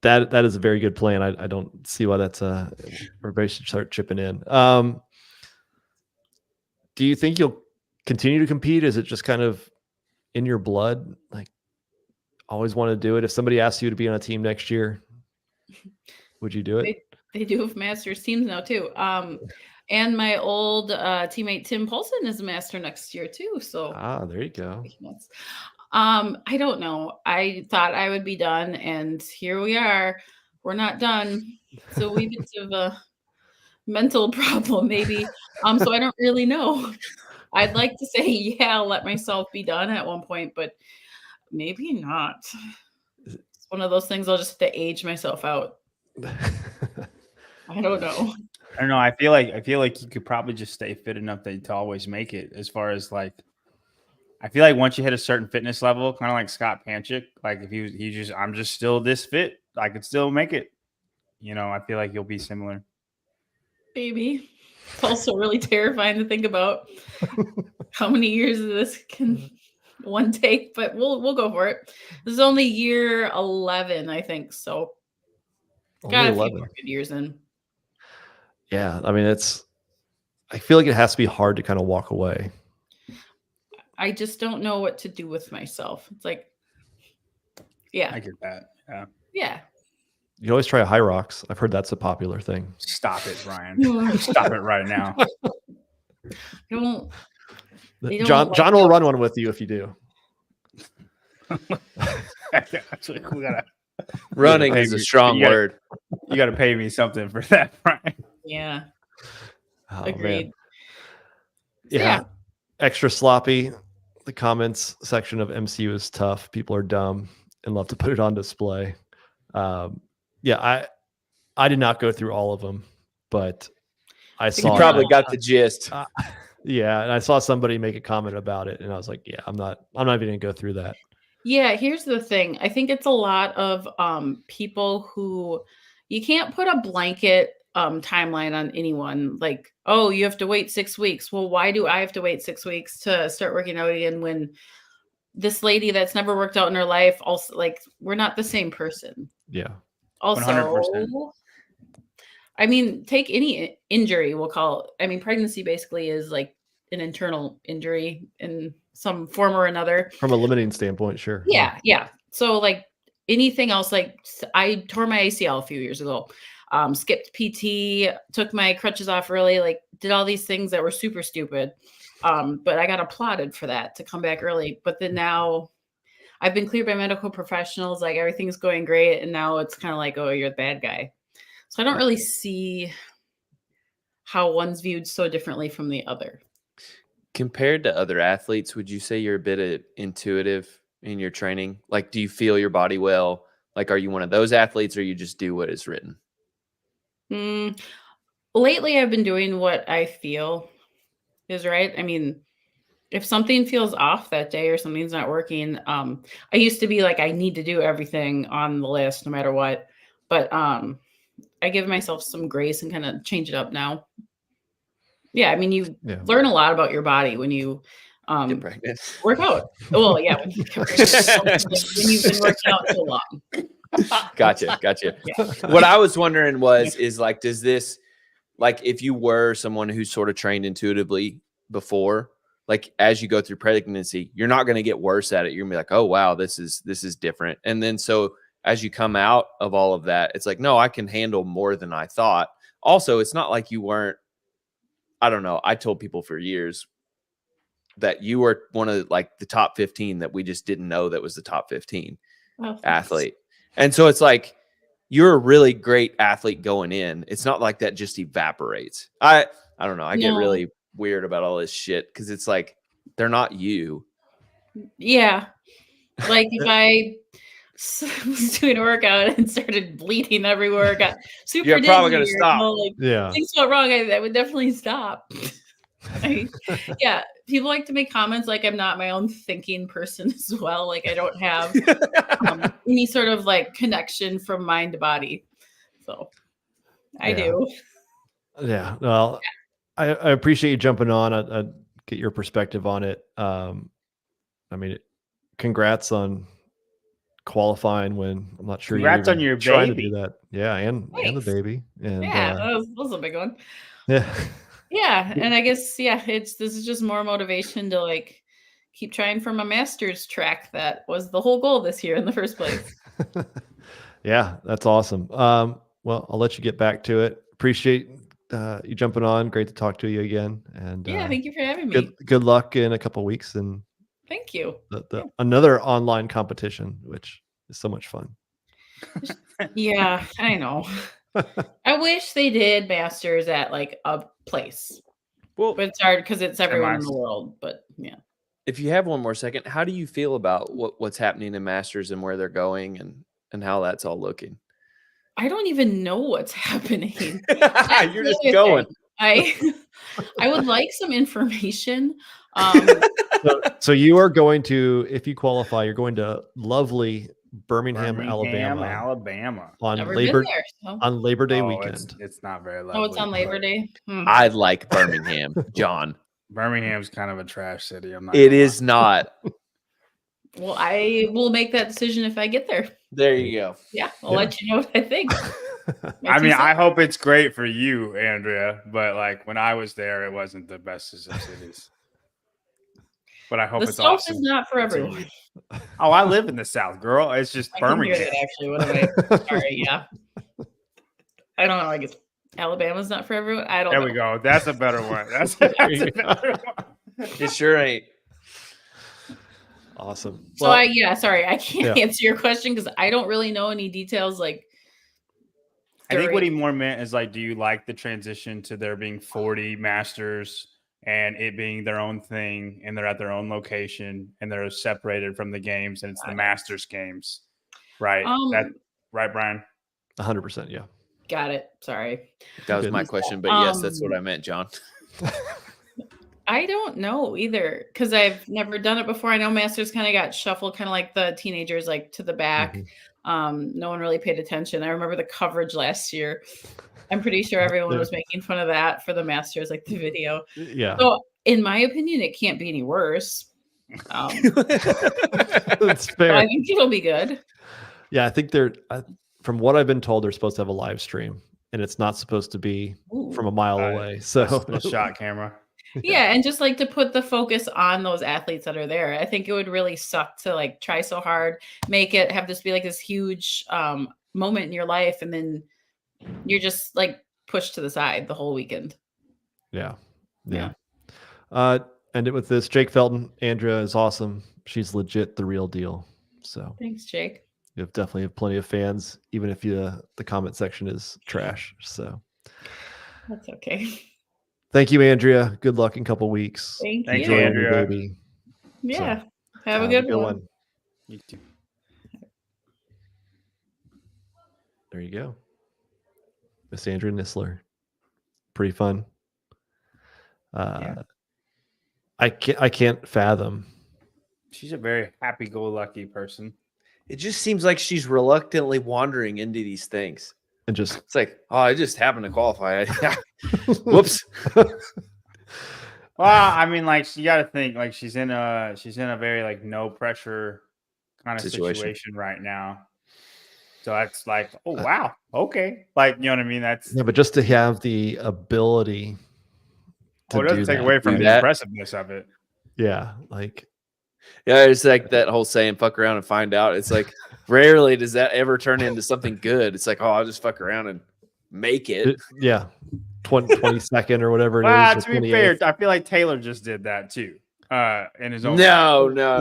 That is a very good plan. I don't see why that's everybody should start chipping in. Do you think you'll continue to compete? Is it just kind of in your blood? Like always want to do it? If somebody asks you to be on a team next year, would you do it? They do have masters teams now too. And my old teammate Tim Paulson is a master next year too. So there you go. I don't know. I thought I would be done, and here we are. We're not done. So we bit of a mental problem, maybe. So I don't really know. I'd like to say, yeah, I'll let myself be done at one point, but maybe not. It's one of those things I'll just have to age myself out. I don't know. I don't know. I feel like you could probably just stay fit enough to always make it. As far as like, I feel like once you hit a certain fitness level, kind of like Scott Panchik, like if I'm just still this fit, I could still make it. You know, I feel like you'll be similar. Maybe. It's also really terrifying to think about how many years of this can one take, but we'll go for it. This is only year 11, I think. So got a few more good years in. Yeah, I mean, I feel like it has to be hard to kind of walk away. I just don't know what to do with myself. It's like, yeah. I get that. Yeah. Yeah. You can always try a high rocks. I've heard that's a popular thing. Stop it, Brian. Stop it right now. John will run one with you if you do. Running is a strong word. You got to pay me something for that, Brian. Yeah. Agreed. Yeah. Extra sloppy. The comments section of MCU is tough. People are dumb and love to put it on display. Yeah, I did not go through all of them, but I saw. You probably got the gist. Yeah, and I saw somebody make a comment about it, and I was like, yeah, I'm not even gonna go through that. Yeah, here's the thing. I think it's a lot of people who you can't put a blanket timeline on anyone. Like, oh, you have to wait 6 weeks. Well, why do I have to wait 6 weeks to start working out again when this lady that's never worked out in her life also, like, we're not the same person. Yeah. Also, 100%. I mean, take any injury, we'll call it. I mean, pregnancy basically is like an internal injury in some form or another. From a limiting standpoint, sure. Yeah. So like anything else, like I tore my ACL a few years ago, skipped PT, took my crutches off early, like did all these things that were super stupid. But I got applauded for that to come back early. But then now I've been cleared by medical professionals, like everything's going great, and now it's kind of like, oh, you're the bad guy. So I don't really see how one's viewed so differently from the other. Compared to other athletes, would you say you're a bit intuitive in your training? Like, do you feel your body well? Like, are you one of those athletes, or you just do what is written? Lately, I've been doing what I feel is right. I mean, if something feels off that day or something's not working, I used to be like, I need to do everything on the list no matter what. But I give myself some grace and kind of change it up now. Yeah, I mean, you learn a lot about your body when you Get pregnant. work out. Well, yeah, when you get pregnant, when you've been working out so long. Gotcha. Yeah. What I was wondering is like, does this, like, if you were someone who's sort of trained intuitively before, like as you go through pregnancy, you're not going to get worse at it. You're gonna be like, oh wow, this is different. And then so as you come out of all of that, it's like, no, I can handle more than I thought. Also, it's not like you weren't, I don't know. I told people for years that you were one of like the top 15 that we just didn't know that was the top 15 athlete. And so it's like, you're a really great athlete going in. It's not like that just evaporates. I don't know. I get really weird about all this shit because it's like, they're not you. Yeah. Like if I was doing a workout and started bleeding everywhere, got super You're probably going to dizzy, stop. like, things went wrong, I would definitely stop. Yeah. People like to make comments like I'm not my own thinking person as well. Like I don't have any sort of like connection from mind to body. So I do. Yeah. Well, I appreciate you jumping on. I get your perspective on it. I mean, congrats on qualifying when I'm not sure Congrats you're on your trying baby. to do that. Yeah, and the baby. And yeah, that was a big one. Yeah. Yeah, and I guess this is just more motivation to like keep trying for my master's track. That was the whole goal this year in the first place. Yeah, that's awesome. Well, I'll let you get back to it. Appreciate you jumping on. Great to talk to you again. And yeah, thank you for having me. Good luck in a couple of weeks and thank you. Another online competition, which is so much fun. Yeah, I know. I wish they did masters at like a place. Well, but it's hard because it's everyone in the world. But yeah. If you have one more second, how do you feel about what's happening in masters and where they're going and how that's all looking? I don't even know what's happening. You're just going. I would like some information. So you are going to, if you qualify, you're going to lovely Birmingham, Alabama on Labor Day weekend. It's not very lovely. Oh, it's on Labor Day. I like Birmingham, John. Birmingham's kind of a trash city. It is not. Well, I will make that decision if I get there. There you go. Yeah, I'll let you know what I think. I mean, I hope it's great for you, Andrea, but like when I was there, it wasn't the best of cities. But I hope it's awesome. The South is not for everyone. Oh, I live in the South, girl. It's just Birmingham. Hear that, actually, what am I? Sorry, yeah. I don't know. I guess Alabama's not for everyone. I don't know. There we go. That's a better one. That's a better one. It sure ain't. Awesome. So sorry, I can't answer your question because I don't really know any details. Like, I think what he more meant is like, do you like the transition to there being 40 masters and it being their own thing and they're at their own location and they're separated from the games and it's the masters games, right? Right, Brian? 100%. Yeah. Got it. Sorry. That was my question, but yes, that's what I meant, John. I don't know either because I've never done it before. I know masters kind of got shuffled, kind of like the teenagers, like to the back. No one really paid attention. I remember the coverage last year. I'm pretty sure everyone was making fun of that for the masters, like the video. Yeah. So in my opinion, it can't be any worse. That's fair. I think it'll be good. Yeah, I think from what I've been told, they're supposed to have a live stream, and it's not supposed to be from a mile away. So a shot camera. Yeah, and just like to put the focus on those athletes that are there. I think it would really suck to like try so hard, have this be like this huge moment in your life, and then you're just like pushed to the side the whole weekend. Yeah. End it with this. Jake Felton, Andrea is awesome. She's legit the real deal. So Thanks, Jake. you definitely have plenty of fans, even if the comment section is trash. So That's okay. thank you, Andrea. Good luck in a couple weeks. Thank Thank you. you, Enjoy your Andrea. baby. Yeah. So, Have a good one. You too. There you go. Miss Andrea Nisler. Pretty fun. Yeah. I can't fathom. She's a very happy-go-lucky person. It just seems like she's reluctantly wandering into these things. And just It's like, oh, I just happened to qualify. Whoops. Well, I mean, like you got to think like she's in a very like no pressure kind of situation right now. So that's like, oh wow, okay, like you know what I mean. That's yeah, but just to have the ability to it doesn't do take that. away from Do the that. impressiveness of it. Yeah, like Yeah, it's like that whole saying, fuck around and find out. It's like rarely does that ever turn into something good. It's like, oh, I'll just fuck around and make it. yeah, 22nd or whatever it Well, is. to be fair, I feel like Taylor just did that too. In his own. No. No.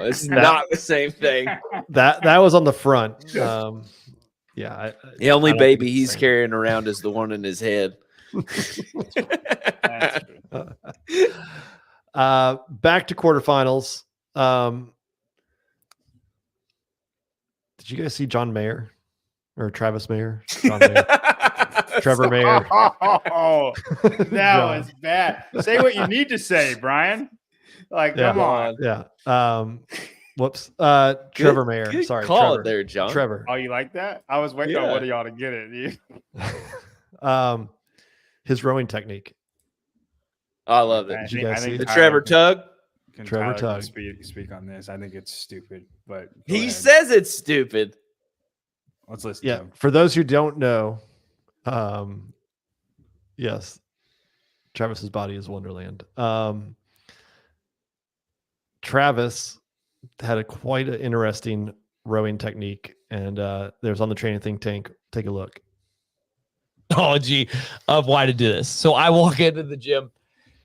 It's That- not the same thing. that was on the front. Yeah, The only I don't think baby it's he's the same. carrying around is the one in his head. That's true. Back to quarterfinals. Did you guys see John Mayer or Travis Mayer? John Mayer. Trevor Mayer. Oh, that John. was bad. Say what you need to say, Brian. Like, Yeah. come on. Yeah. Whoops. Trevor Mayer. Good Sorry. call Trevor. it there, John. Trevor. Oh, you like that? I was waiting on one of y'all to get it. His rowing technique. I love it. Did you guys see The it? Trevor Tug. Trevor Tyler Tug. Speak on this. I think it's stupid, but go He ahead. says it's stupid. Let's listen Yeah. to him. For those who don't know, yes, Travis's body is Wonderland. Travis had quite an interesting rowing technique, and there's on the Training Think Tank. Take a look. Of why to do this. So I walk into the gym,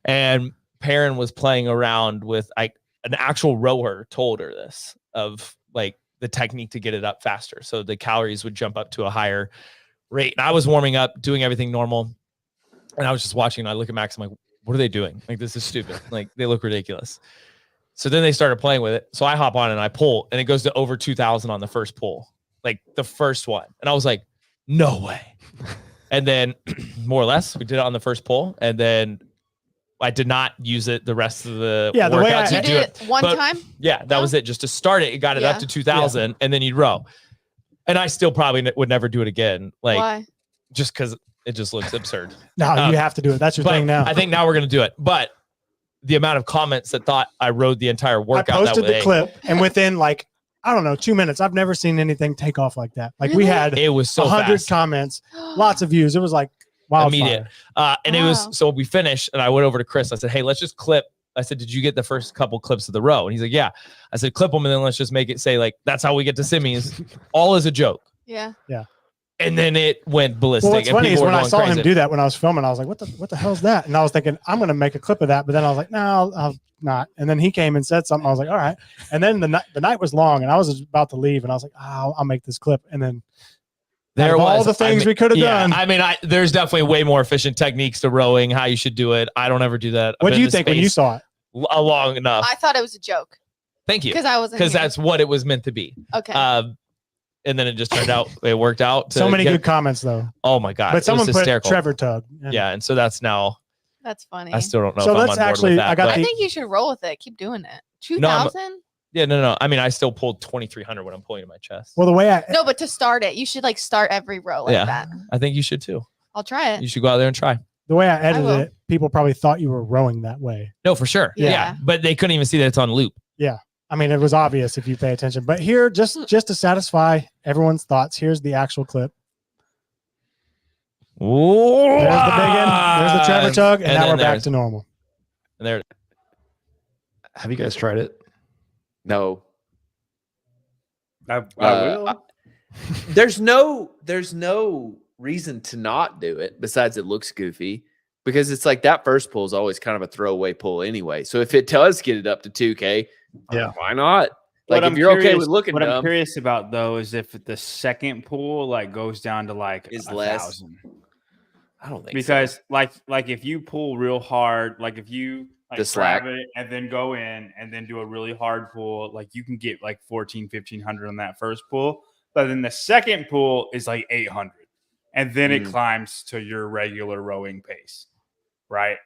and Perrin was playing around with like an actual rower told her this of like the technique to get it up faster, so the calories would jump up to a higher rate. And I was warming up, doing everything normal, and I was just watching. And I look at Max, I'm like, what are they doing? Like, this is stupid. Like, they look ridiculous. So then they started playing with it. So I hop on and I pull, and it goes to over 2,000 on the first pull, like the first one. And I was like, no way. And then more or less we did it on the first pull. And then I did not use it the rest of the the way workout to you do did it. it one But time. yeah, that was it. Just to start it, it got it up to 2,000, and then you'd row. And I still probably would never do it again. Like, Why? just because it just looks absurd. No, you have to do it. That's your But thing now. I think now we're going to do it. But the amount of comments that thought I rode the entire I workout posted that the way, clip, and within like, I don't know, 2 minutes, I've never seen anything take off like that. Like we Really? had it was so 100 fast. comments, lots of views. It was like wildfire. Immediate. And it Wow. was, so we finished, and I went over to Chris. I said, hey, let's just clip. I said, did you get the first couple clips of the row? And he's like, yeah. I said, clip them, and then let's just make it say like, that's how we get to semis, all as a joke. Yeah. And then it went ballistic. Well, what's and funny is people were when I going saw crazy. him do that when I was filming, I was like, what the hell's that? And I was thinking, I'm going to make a clip of that. But then I was like, no, I'll not. And then he came and said something. I was like, all right. And then the night was long, and I was about to leave, and I was like, oh, I'll make this clip. And then There out of all was the things we could have done. I mean, there's definitely way more efficient techniques to rowing, how you should do it. I don't ever do that. What I've do been you in think when you space saw it? long enough? I thought it was a joke Thank you. because I wasn't Because here. that's what it was meant to be. Okay. And then it just turned out, it worked out. So many good comments, though. Oh my God. But someone it was put hysterical. Trevor Tug. Yeah. And so that's now, That's funny. I still don't know So if I'm let's on board actually- with that. I got but- I think you should roll with it. Keep doing it. No, I'm- 2,000? yeah, no. I mean, I still pulled 2,300 when I'm pulling in my chest. Well, the way I No, but to start it, you should like start every row like Yeah. that. I think you should too. I'll try it. You should go out there and try. edited will. it, people probably thought you were rowing that way. No, for sure. Yeah. Yeah. But they couldn't even see that it's on loop. I mean, it was obvious if you pay attention. But here, just to satisfy everyone's thoughts, here's the actual clip. Ooh, There's the big one. There's the Trevor Tug, and now then we're back there's- to normal. And there, Have you guys tried it? No. I will. There's no reason to not do it besides it looks goofy, because it's like that first pull is always kind of a throwaway pull anyway. So if it does get it up to 2K, Yeah. why not? Like if you're okay with looking what I'm dumb, curious about though is if the second pool like goes down to like Is 1,000. I don't think Because so. like if you pull real hard, like if you like The slack. grab it and then go in and then do a really hard pull, like you can get like 1,1500 on that first pull, but then the second pull is like 800, and then it Mm. climbs to your regular rowing pace, right?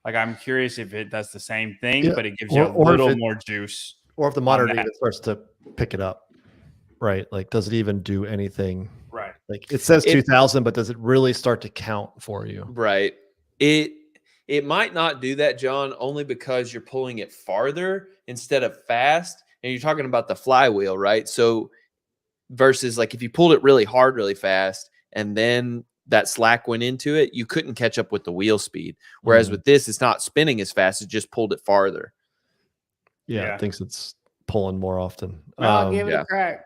Like I'm curious if it does the same thing, Yeah, but it gives you a or if little it- more juice. Or if the monitor that. even starts to pick it up, right? Like, does it even do anything? Right. Like, it says It- 2,000, but does it really start to count for you? Right. It might not do that, John, only because you're pulling it farther instead of fast. And you're talking about the flywheel, right? So versus like if you pulled it really hard, really fast, and then that slack went into it, you couldn't catch up with the wheel speed. Whereas with this, it's not spinning as fast, it just pulled it farther. Yeah, Yeah. it thinks it's pulling more often. I'll give it yeah. a crack.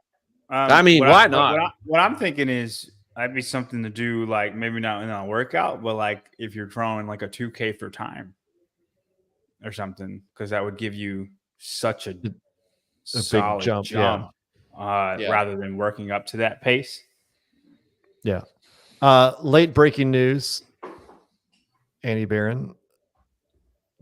I mean, why not? What I'm thinking is that'd be something to do, like maybe not in a workout, but like if you're throwing like a 2K for time or something, because that would give you such a solid big jump. Yeah. rather than working up to that pace. Yeah. Late breaking news. Annie Barron.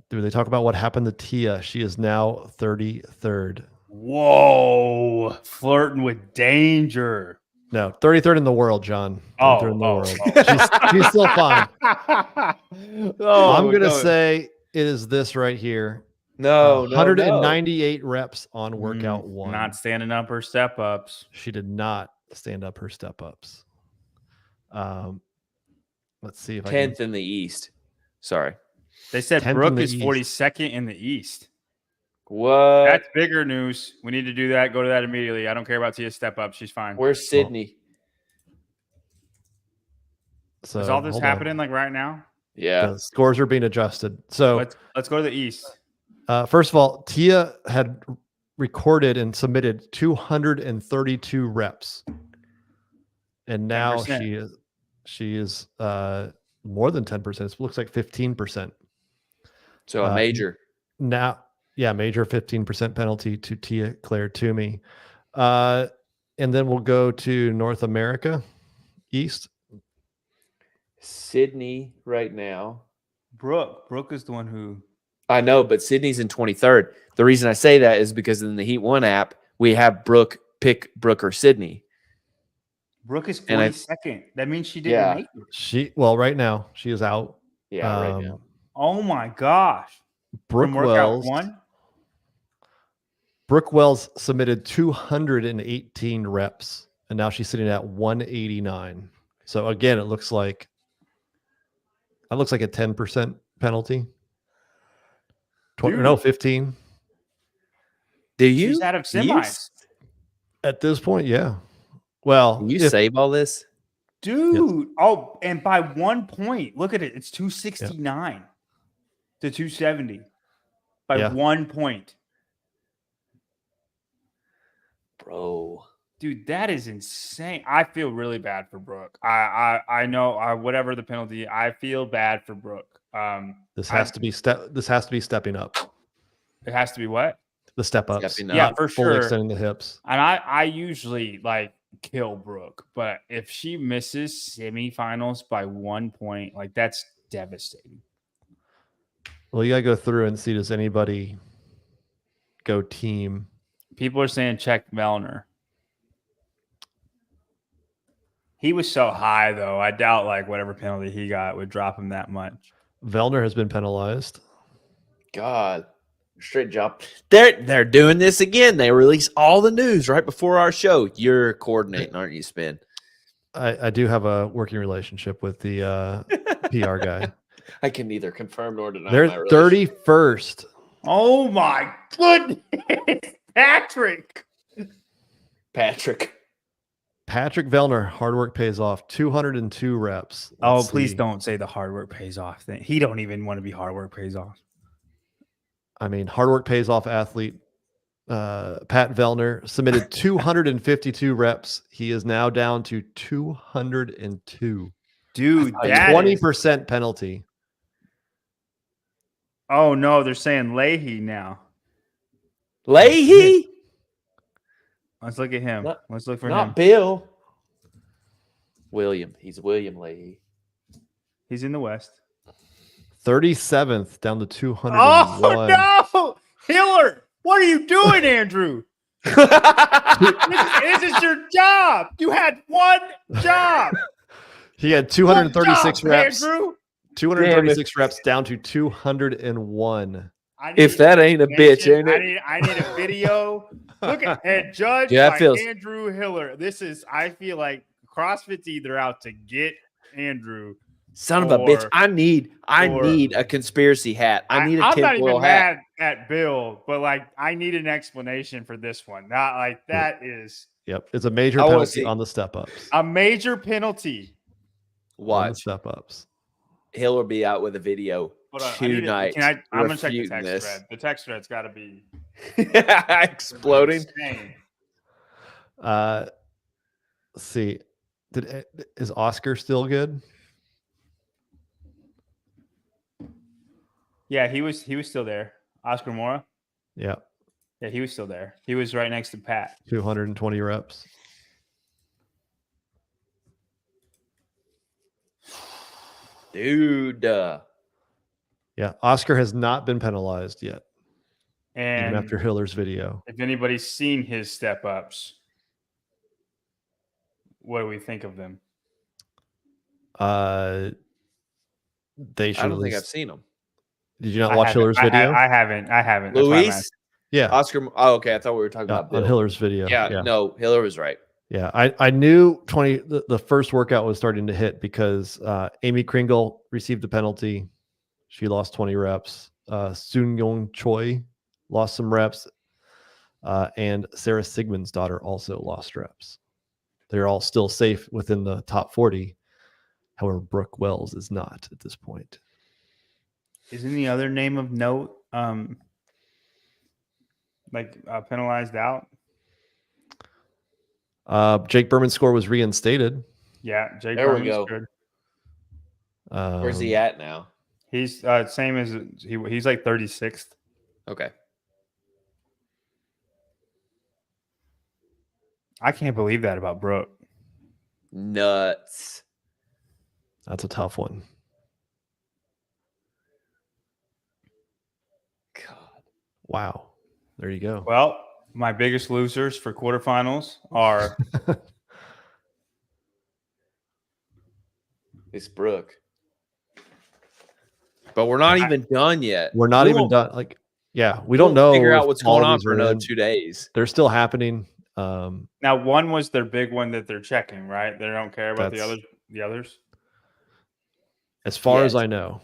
Do they talk about what happened to Tia? She is now 33rd. Whoa, flirting with danger. No, 33rd in the world, John. 33rd in the world. She's still fine. I'm going to say it is this right here. No, 198 reps on workout one. Not standing up her step ups. She did not stand up her step ups. Let's see if 10th in the East. Sorry. They said 10th in Brooke the is East. 42nd in the East. What? That's bigger news. We need to do that. Go to that immediately. I don't care about Tia's step up. She's fine. Where's Sydney? So Is all this hold happening on. like right now? Yeah. The scores are being adjusted. So Let's go to the East. first of all, Tia had recorded and submitted 232 reps, and now 10%. she is more than 10%. It looks like 15%. So a major. Now, yeah, major 15% penalty to Tia Claire Toomey. And then we'll go to North America East. Sydney right now. Brooke is the one who. I know, but Sydney's in 23rd. The reason I say that is because in the Heat 1 app, we have Brooke pick Brooke or Sydney. Brooke is 42nd. That means she didn't make it. Right now she is out. Yeah, right now. Oh my gosh. Brooke From workout Wells. one? Brooke Wells submitted 218 reps, and now she's sitting at 189. So again, it looks like a 10% penalty. 15. Do you? She's out of semis. At this point, yeah. Well, Can you save all this? Dude. Yes. Oh, and by 1 point, look at it. It's 269 to 270 by 1 point. Bro. Dude, that is insane. I feel really bad for Brooke. I know whatever the penalty, I feel bad for Brooke. This has to be stepping up. It has to be what? The step ups. Yeah, for sure. Fully extending the hips. And I usually like kill Brooke, but if she misses semifinals by 1 point, like that's devastating. Well, you gotta go through and see, does anybody go team? People are saying check Vellner. He was so high though. I doubt like whatever penalty he got would drop him that much. Vellner has been penalized. God. Straight job. They're doing this again. They release all the news right before our show. You're coordinating, aren't you, Spin? I do have a working relationship with the PR guy. I can neither confirm nor deny. They're 31st. Oh my goodness, Patrick Vellner, hard work pays off. 202 reps. Please don't say the hard work pays off thing. He don't even want to be hard work pays off. I mean, hard work pays off athlete. Pat Vellner submitted 252 reps. He is now down to 202. Dude, a 20% penalty. Oh no, they're saying Leahy now. Leahy? Let's look at him. Not- Let's look for Not him. Bill. William. He's William Leahy. He's in the West. 37th down to 201. Oh no, Hiller! What are you doing, Andrew? This is your job. You had one job. He had 236 One job, reps. Andrew. 236 reps down to 201. I need If that ain't a bitch, information. ain't it? I need a video. Look at and judge Dude, that by feels- Andrew Hiller. I feel like CrossFit's either out to get Andrew. Son of a bitch. Or- I need a conspiracy hat. I need a I'm not tinfoil even hat. mad at Bill, but like I need an explanation for this one. Not like that is Yep. It's a major I wanna penalty see- on the step ups. a major penalty. On the Watch. step ups. He'll be out with a video Hold on, I need to- tonight. I'm gonna check the refuting text this. thread. The text thread's got to be Exploding. insane. Let's see. Is Oscar still good? Yeah, he was still there. Oscar Mora. Yeah. Yeah, he was still there. He was right next to Pat. 220 reps. Dude. Yeah. Oscar has not been penalized yet, And even after Hiller's video. if anybody's seen his step ups, what do we think of them? They should I at don't think I've least. seen him. Did you not I watch haven't- Hiller's I video? haven't. That's why I'm Luis? asking. Yeah. Oscar. Oh, okay. I thought we were talking Yeah, about Bill. on Hiller's video. Yeah, no, Hiller was right. Yeah, I knew the first workout was starting to hit because Amy Kringle received a penalty. She lost 20 reps. Soon Yong Choi lost some reps. And Sarah Sigmund's daughter also lost reps. They're all still safe within the top 40. However, Brooke Wells is not at this point. Isn't the other name of note penalized out? Jake Berman's score was reinstated. Yeah, Jake There we Berman's go. good. Where's he at now? He's same as he's like 36th. Okay. I can't believe that about Brooke. Nuts. That's a tough one. God. Wow. There you go. Well, my biggest losers for quarterfinals are It's Brooke. But we're not even done yet. We're not We even won't- done. Like, yeah, we don't know. Figure if out what's all going on these for are another in. 2 days. They're still happening. now one was their big one that they're checking, right? They don't care about That's- the others. As far as Yes. I know,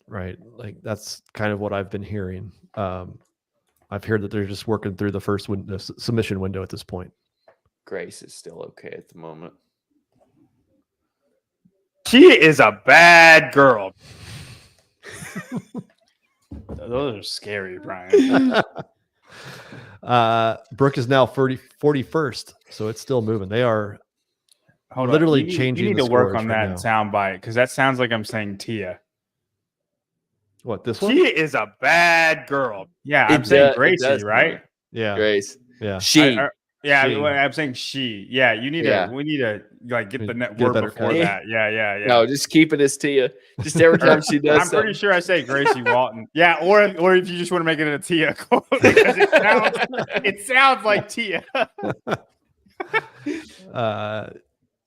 right? Like that's kind of what I've been hearing. I've heard that they're just working through the first submission window at this point. Grace is still okay at the moment. She is a bad girl. Those are scary, Brian. Brooke is now 41st, so it's still moving. They are Hold literally on. changing You need the to work scores on right that now. sound bite because that sounds like I'm saying Tia. what this one? She is a bad girl. Yeah, It I'm saying does- it Gracie, does right? Yeah, Grace. yeah. She. Yeah, She. I'm saying she. Yeah, you need Yeah. to. We need to like get the Get word better before cut. that. Yeah. No, just keep it as Tia. Just every time she does I'm something. pretty sure I say Gracie Walton. Yeah, or if you just want to make it a Tia quote because it sounds like Tia.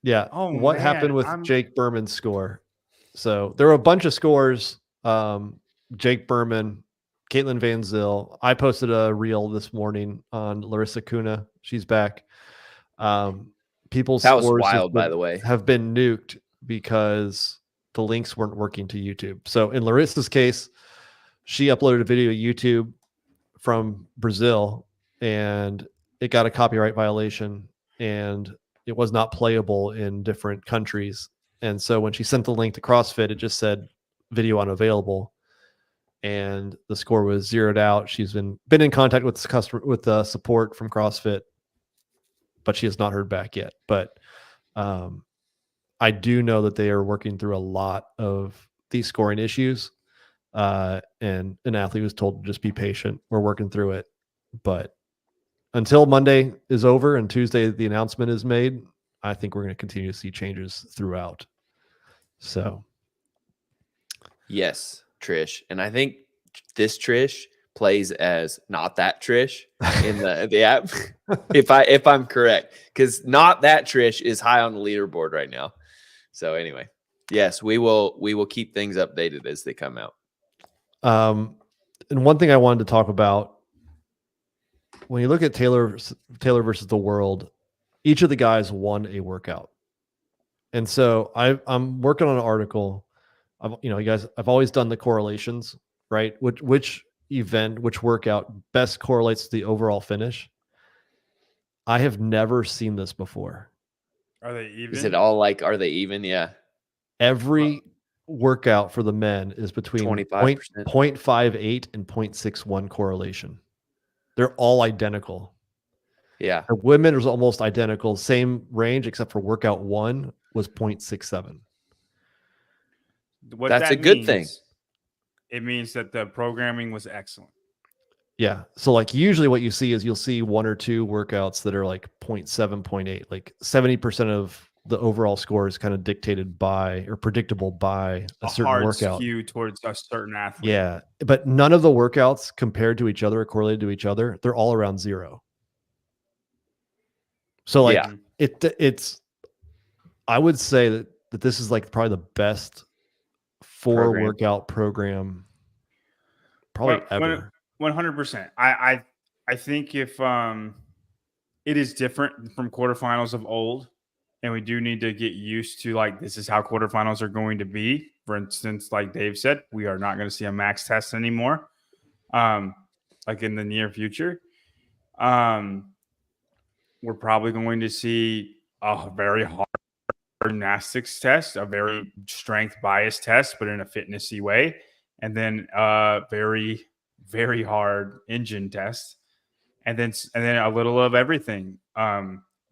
Yeah. Oh, What man, happened with I'm- Jake Berman's score? So there were a bunch of scores. Jake Berman, Caitlin Van Zyl. I posted a reel this morning on Larissa Kuna. She's back. People's That was scores wild, by the way. have been nuked because the links weren't working to YouTube. So in Larissa's case, she uploaded a video to YouTube from Brazil and it got a copyright violation and it was not playable in different countries. And so when she sent the link to CrossFit, it just said video unavailable and the score was zeroed out. She's been in contact with support from CrossFit, but she has not heard back yet. But I do know that they are working through a lot of these scoring issues. And an athlete was told to just be patient. We're working through it, but until Monday is over and Tuesday the announcement is made, I think we're going to continue to see changes throughout. So Yes, Trish. And I think this Trish plays as not that Trish in the app. if I'm correct. Because not that Trish is high on the leaderboard right now. So anyway, yes, we will keep things updated as they come out. And one thing I wanted to talk about, when you look at Taylor versus the world, each of the guys won a workout. And so I'm working on an article. I've always done the correlations, right? Which event, which workout best correlates to the overall finish. I have never seen this before. Are they even? Is it all like, are they even? Yeah. Every workout for the men is between 25%. 0.58 and 0.61 correlation. They're all identical. Yeah. The women is almost identical, same range, except for workout 1 was 0.67. What That's that a good thing. It means that the programming was excellent. Yeah. So like usually what you see is you'll see 1 or 2 workouts that are like 0.7, 0.8, like 70% of the overall score is kind of dictated by or predictable by a certain hard workout. skew towards a certain athlete. Yeah. But none of the workouts compared to each other, correlated to each other, they're all around 0. So like Yeah. it's I would say that this is like probably the best 4 Program. workout program probably ever. 100%. I think if it is different from quarterfinals of old, and we do need to get used to like this is how quarterfinals are going to be. For instance, like Dave said, we are not going to see a max test anymore, like in the near future. We're probably going to see a very hard gymnastics test, a very strength biased test, but in a fitnessy way, and then a very, very hard engine test, and then a little of everything.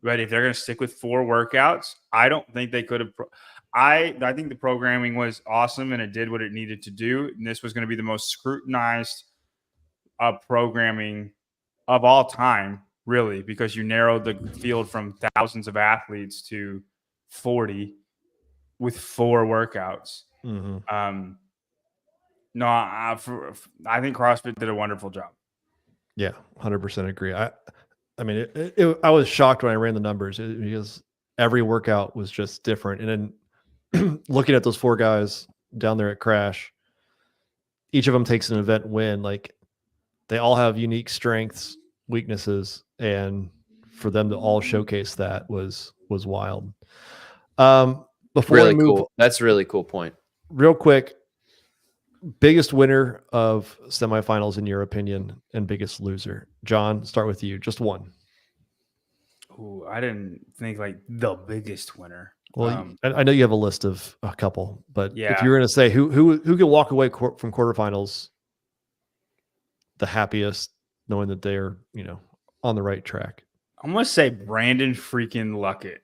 But if they're going to stick with 4 workouts, I don't think they could have. I think the programming was awesome and it did what it needed to do. And this was going to be the most scrutinized programming of all time, really, because you narrowed the field from thousands of athletes to 40 with 4 workouts. Mm-hmm. No, I think CrossFit did a wonderful job. Yeah, 100% agree. I mean, I was shocked when I ran the numbers because every workout was just different. And then looking at those 4 guys down there at Crash, each of them takes an event win. Like they all have unique strengths, weaknesses, and for them to all showcase that was wild. Before Really we move, cool. That's a really cool point. real quick, biggest winner of semifinals in your opinion and biggest loser? John, start with you. Just one. Ooh, I didn't think like the biggest winner. Well, I know you have a list of a couple, but if Yeah. you're going to say who can walk away from quarterfinals the happiest, knowing that they're on the right track, I'm gonna say Brandon freaking Luckett.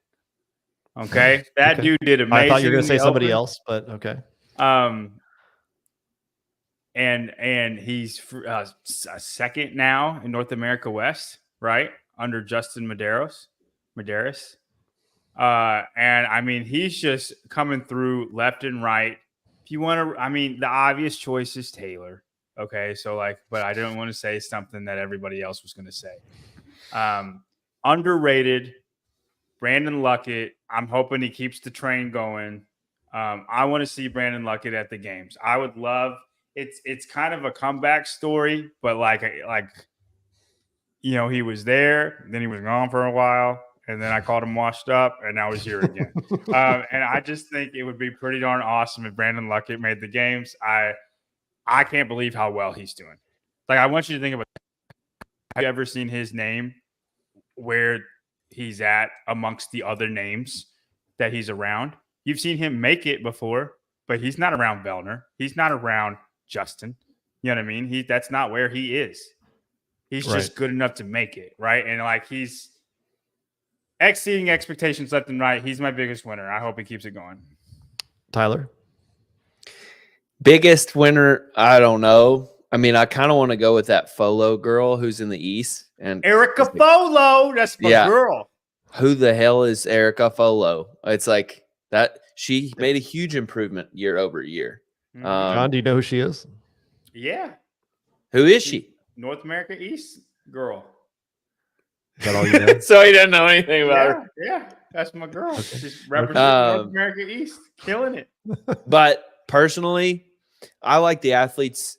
Okay, that Okay. dude did amazing. I thought you were going to in say the somebody open. else, but okay. And he's a second now in North America West, right, under Justin Medeiros. And I mean, he's just coming through left and right. If you want to, I mean, the obvious choice is Taylor. Okay, so like, but I don't want to say something that everybody else was going to say. Underrated, Brandon Luckett. I'm hoping he keeps the train going. I want to see Brandon Luckett at the games. I would love. It's kind of a comeback story, but like he was there, then he was gone for a while, and then I called him washed up, and now he's here again. And I just think it would be pretty darn awesome if Brandon Luckett made the games. I can't believe how well he's doing. Like, I want you to think about, have you ever seen his name where he's at amongst the other names that he's around? You've seen him make it before, but he's not around Vellner. He's not around Justin. You know what I mean? That's not where he is. He's just good enough to make it, right? And like, he's exceeding expectations left and right. He's my biggest winner. I hope he keeps it going. Tyler? Biggest winner, I don't know. I mean, I kind of want to go with that Folo girl who's in the East. And Erica Folo, that's my Yeah. girl. who the hell is Erica Folo? It's like that. She made a huge improvement year over year. Mhm. John, do you know who she is? Yeah, Who is she? North America East girl. Is that all you know? So he doesn't know anything about her. Yeah, that's my girl. She's representing North Um, America East, killing it. But personally, I like the athletes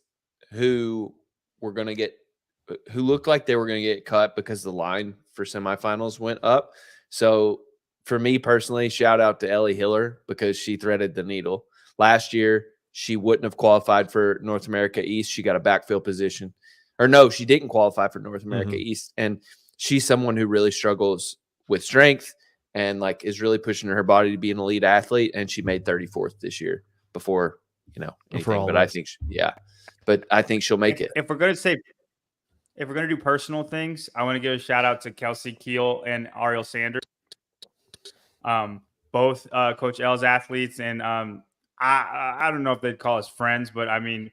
who were going to get, who looked like they were going to get cut because the line for semifinals went up. So for me personally, shout out to Ellie Hiller because she threaded the needle. Last year, she wouldn't have qualified for North America East. She got a backfill position. Or no, she didn't qualify for North America East. And she's someone who really struggles with strength and like is really pushing her body to be an elite athlete. And she made 34th this year before, anything. all But I this. think, but I think she'll make it. If we're going to do personal things, I want to give a shout out to Kelsey Keel and Ariel Sanders. Both Coach L's athletes, and I don't know if they'd call us friends, but I mean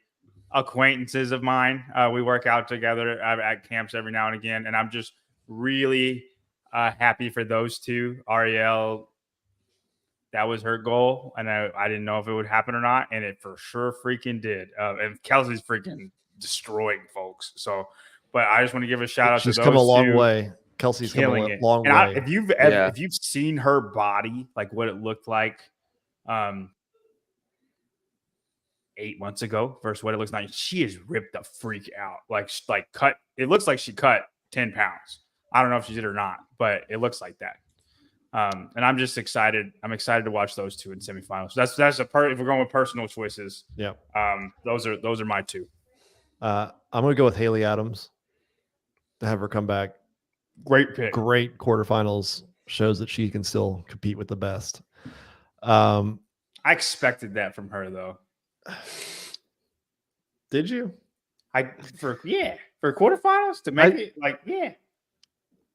acquaintances of mine. We work out together at camps every now and again, and I'm just really happy for those two. Ariel, that was her goal, and I didn't know if it would happen or not, and it for sure freaking did. And Kelsey's freaking destroying folks. So, but I just want to give a shout out to those She's come a long two. way. Kelsey's come Killing a it. long And way. if you've seen her body, like what it looked like 8 months ago versus what it looks like, she is ripped the freak out. Like cut. It looks like she cut 10 pounds. I don't know if she did or not, but it looks like that. And I'm just excited. I'm excited to watch those two in semifinals. So that's a part. If we're going with personal choices, Yeah. Those are my two. I'm gonna go with Haley Adams to have her come back. Great pick. Great quarterfinals, shows that she can still compete with the best. I expected that from her though. Did you? For quarterfinals to make it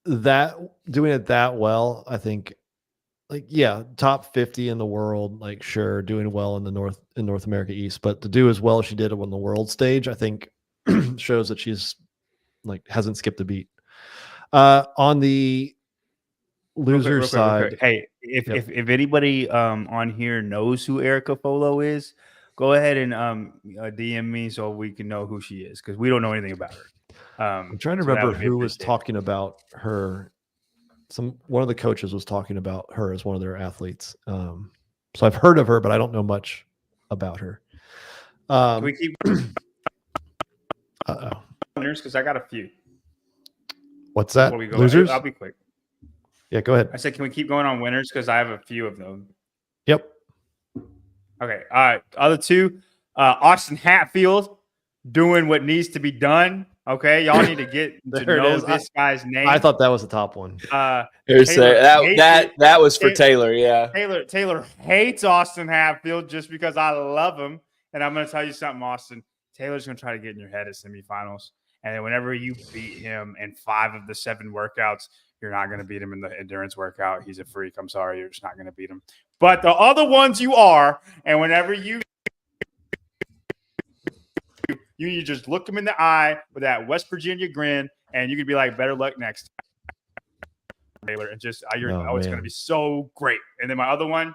that doing it that well, I think top 50 in the world, like sure, doing well in North America East, but to do as well as she did on the world stage, I think shows that she's hasn't skipped a beat. On the loser side, hey, if anybody on here knows who Erica Folo is, go ahead and DM me so we can know who she is because we don't know anything about her. I'm trying to remember who was talking about her. One of the coaches was talking about her as one of their athletes. So I've heard of her, but I don't know much about her. Can we keep Uh-oh. because I got a few. What's that? We go, Losers? I'll be quick. Yeah, go ahead. I said, can we keep going on winners? Because I have a few of them. Yep. Okay. All right. Other two, Austin Hatfield doing what needs to be done. Okay. Y'all need to get to know this guy's name. I thought that was the top one. That was for Taylor. Yeah. Taylor hates Austin Hatfield just because I love him. And I'm going to tell you something, Austin. Taylor's going to try to get in your head at semifinals. And then whenever you beat him in 5 of the 7 workouts, you're not going to beat him in the endurance workout. He's a freak. I'm sorry. You're just not going to beat him. But the other ones you are. And whenever you just look him in the eye with that West Virginia grin, and you could be like, better luck next time, Taylor. And just, it's going to be so great. And then my other one,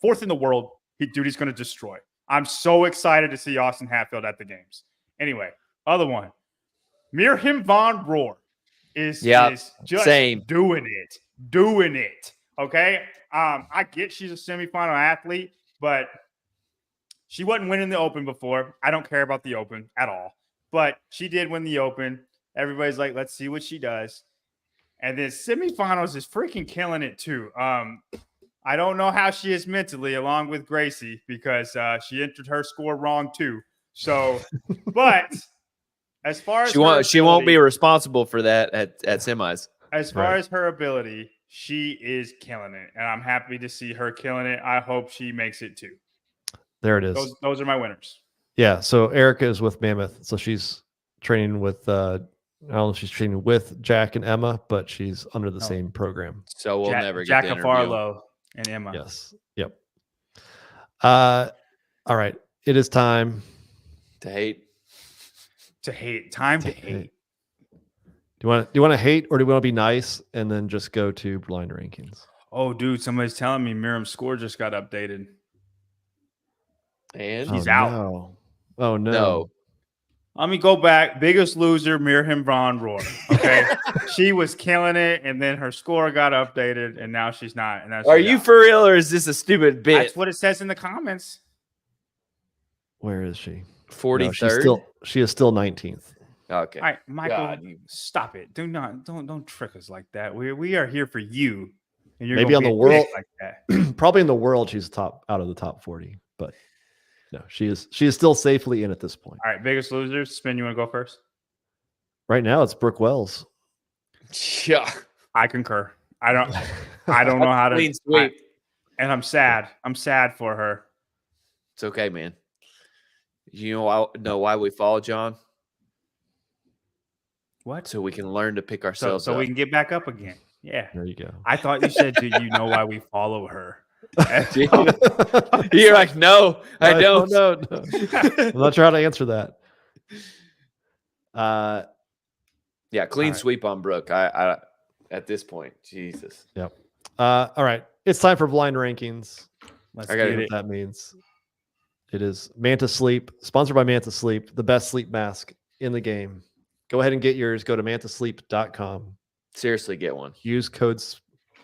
4th in the world, he's going to destroy. I'm so excited to see Austin Hatfield at the games. Anyway, other one, Mirjam Von Rohr is just doing it. Okay. I get she's a semifinal athlete, but she wasn't winning the Open before. I don't care about the Open at all, but she did win the Open. Everybody's like, let's see what she does. And then semifinals is freaking killing it too. I don't know how she is mentally along with Gracie because she entered her score wrong too. So, but as far as she won't be responsible for that at semis. As far as her ability, she is killing it, and I'm happy to see her killing it. I hope she makes it too. There it is. Those are my winners. Yeah. So Erica is with Mammoth, so she's training with. I don't know if she's training with Jack and Emma, but she's under the same program. So we'll never get Jack the interview. Farlow and Emma. Yes. Yep. All right. It is time to hate. To hate. Time to hate. Do you want to hate or do you want to be nice and then just go to blind rankings? Oh, dude, somebody's telling me Miriam's score just got updated. And She's oh, out. No. Oh no. no. Let me go back. Biggest loser, Miriam Von Rohr. Okay. She was killing it, and then her score got updated, and now she's not. And Are you for real or is this a stupid bit? That's what it says in the comments. Where is she? 43rd? She is still 19th. Okay. All right, Michael, God, stop it. Don't trick us like that. We are here for you. And you're Maybe gonna on be the a dick world like that. probably in the world she's out of the top 40, but no, she is still safely in at this point. All right, biggest losers. Spin, you want to go first? Right now it's Brooke Wells. Yeah. I concur. I don't know how to Clean sweep. and I'm sad. I'm sad for her. It's okay, man. You know why we follow John? What? So we can learn to pick So, ourselves so up. we can get back up again. Yeah. There you go. I thought you said, do you know why we follow her? You're like, no, I don't. No. I'm not sure how to answer that. Yeah, clean All right. sweep on Brooke. I at this point, Jesus. Yep. All right. It's time for blind rankings. Let's I gotta get What it. that means. It is Manta Sleep, sponsored by Manta Sleep, the best sleep mask in the game. Go ahead and get yours. Go to mantasleep.com. Seriously, get one. Use code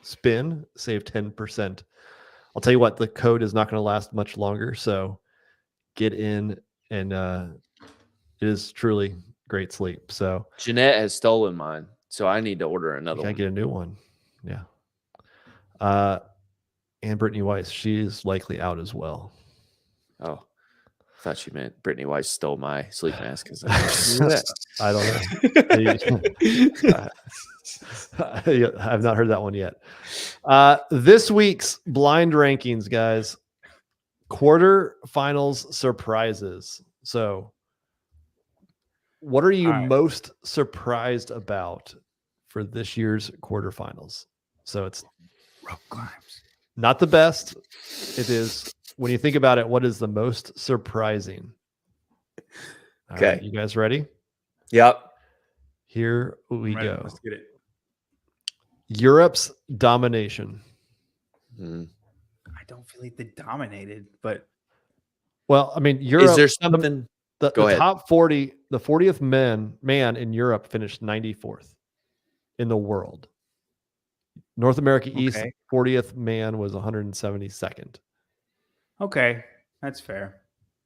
SPIN, save 10%. I'll tell you what, the code is not going to last much longer. So get in, and it is truly great sleep. So Jeanette has stolen mine, so I need to order another I one. get a new one. Yeah. And Brittany Weiss, she is likely out as well. Oh, I thought you meant Brittany Weiss stole my sleep mask. I don't know. I've not heard that one yet. This week's blind rankings, guys. Quarterfinals surprises. So, what are you All right. most surprised about for this year's quarterfinals? So it's Rope climbs. not the best. It is, when you think about it, what is the most surprising? All Okay. right, you guys ready? Yep. Here we Ready? go. Let's get it. Europe's domination. Mm. I don't feel like they dominated, but Well, I mean, Europe. Is there something? The Go ahead. top 40, the 40th man in Europe finished 94th in the world. North America East, Okay. 40th man was 172nd. okay, that's fair.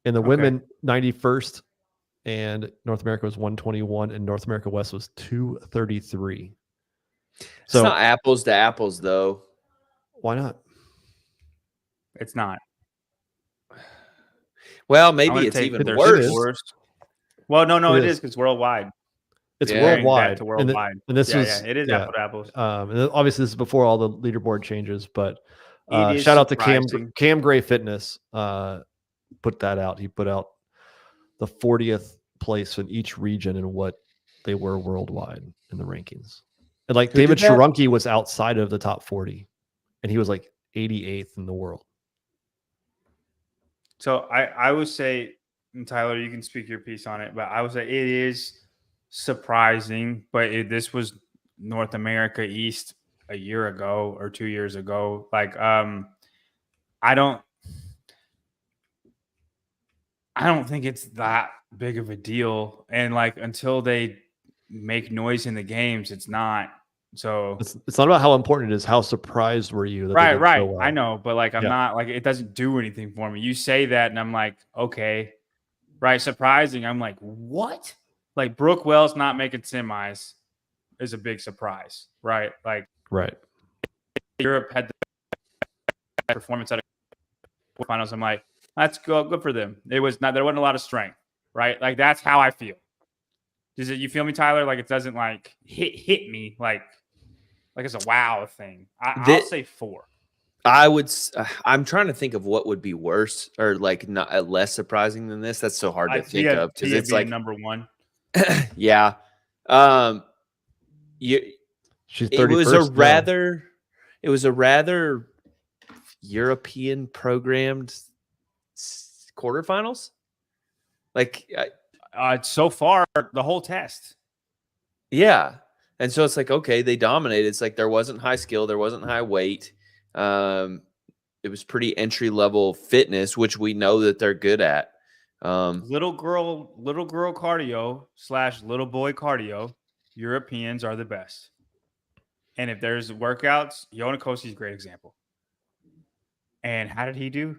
In the Okay. women, 91st, and North America was 121, and North America West was 233. It's So not apples to apples, though. why not? It's not. Well, I'm maybe gonna it's take even their It is. worse. Well, no, It it is. is because worldwide. It's Yeah. Comparing that worldwide. to And, worldwide. and this yeah, was yeah, it is yeah. apple to apples. And then obviously this is before all the leaderboard changes, but It is shout out to surprising. Cam Gray Fitness. Put that out. He put out the 40th place in each region and what they were worldwide in the rankings. And like Who David did that? Sharunki was outside of the top 40, and he was like 88th in the world. So I would say, and Tyler, you can speak your piece on it, but I would say it is surprising. But this was North America East a year ago or 2 years ago. Like, I don't think it's that big of a deal. And like until they make noise in the games, it's not. So It's not about how important it is. How surprised were you? That they did right. so well? I know, but like I'm Yeah. not like it doesn't do anything for me. You say that, and I'm like, okay, right? Surprising. I'm like, what? Like Brooke Wells not making semis is a big surprise, right? Like Right. Europe had the performance at the finals. I'm like, that's good for them. It was not there wasn't a lot of strength, right? Like that's how I feel. Does it? You feel me, Tyler? Like it doesn't like hit me like it's a wow thing. I'll say 4. I would. I'm trying to think of what would be worse or like not less surprising than this. That's so hard to think of because it's like number 1. yeah. She's 31st. It was a rather European programmed quarterfinals. Like, So far, the whole test. yeah. And so it's like, okay, they dominated. It's like there wasn't high skill, there wasn't high weight. It was pretty entry level fitness, which we know that they're good at. Little girl cardio / little boy cardio. Europeans are the best. And if there's workouts, Yonakosi's a great example. And how did he do?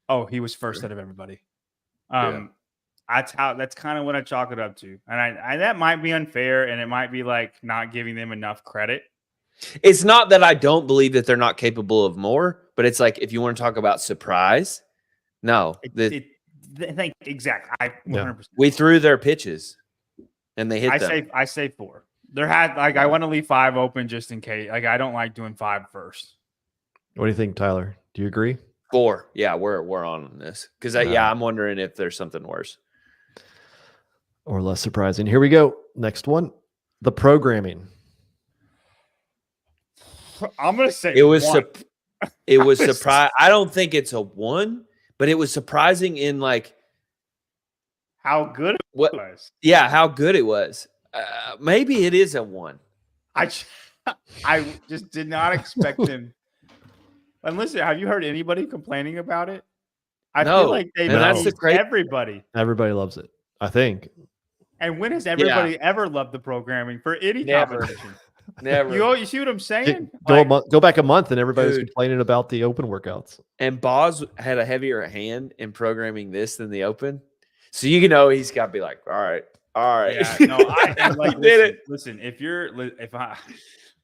Oh, he was first out of everybody. That's kind of what I chalk it up to. And I that might be unfair, and it might be like not giving them enough credit. It's not that I don't believe that they're not capable of more, but it's like if you want to talk about surprise, no. Exactly. I 100%. We threw their pitches and they hit them. I say 4. I want to leave 5 open just in case. Like I don't like doing 5 first. What do you think, Tyler? Do you agree? 4. Yeah, we're on this because I'm wondering if there's something worse or less surprising. Here we go. Next one, the programming. I'm gonna say it was. It was surprising. surprise. I don't think it's a 1, but it was surprising in like how good it was. Yeah, how good it was. Maybe it is a 1. I just did not expect him. And listen, have you heard anybody complaining about it? I feel like they've everybody. Everybody loves it, I think. And when has everybody ever loved the programming for any competition? Never. You see what I'm saying? Go back a month and everybody's complaining about the open workouts. And Boz had a heavier hand in programming this than the open. So you know he's got to be like, all right. Yeah, no, I like did it. Listen,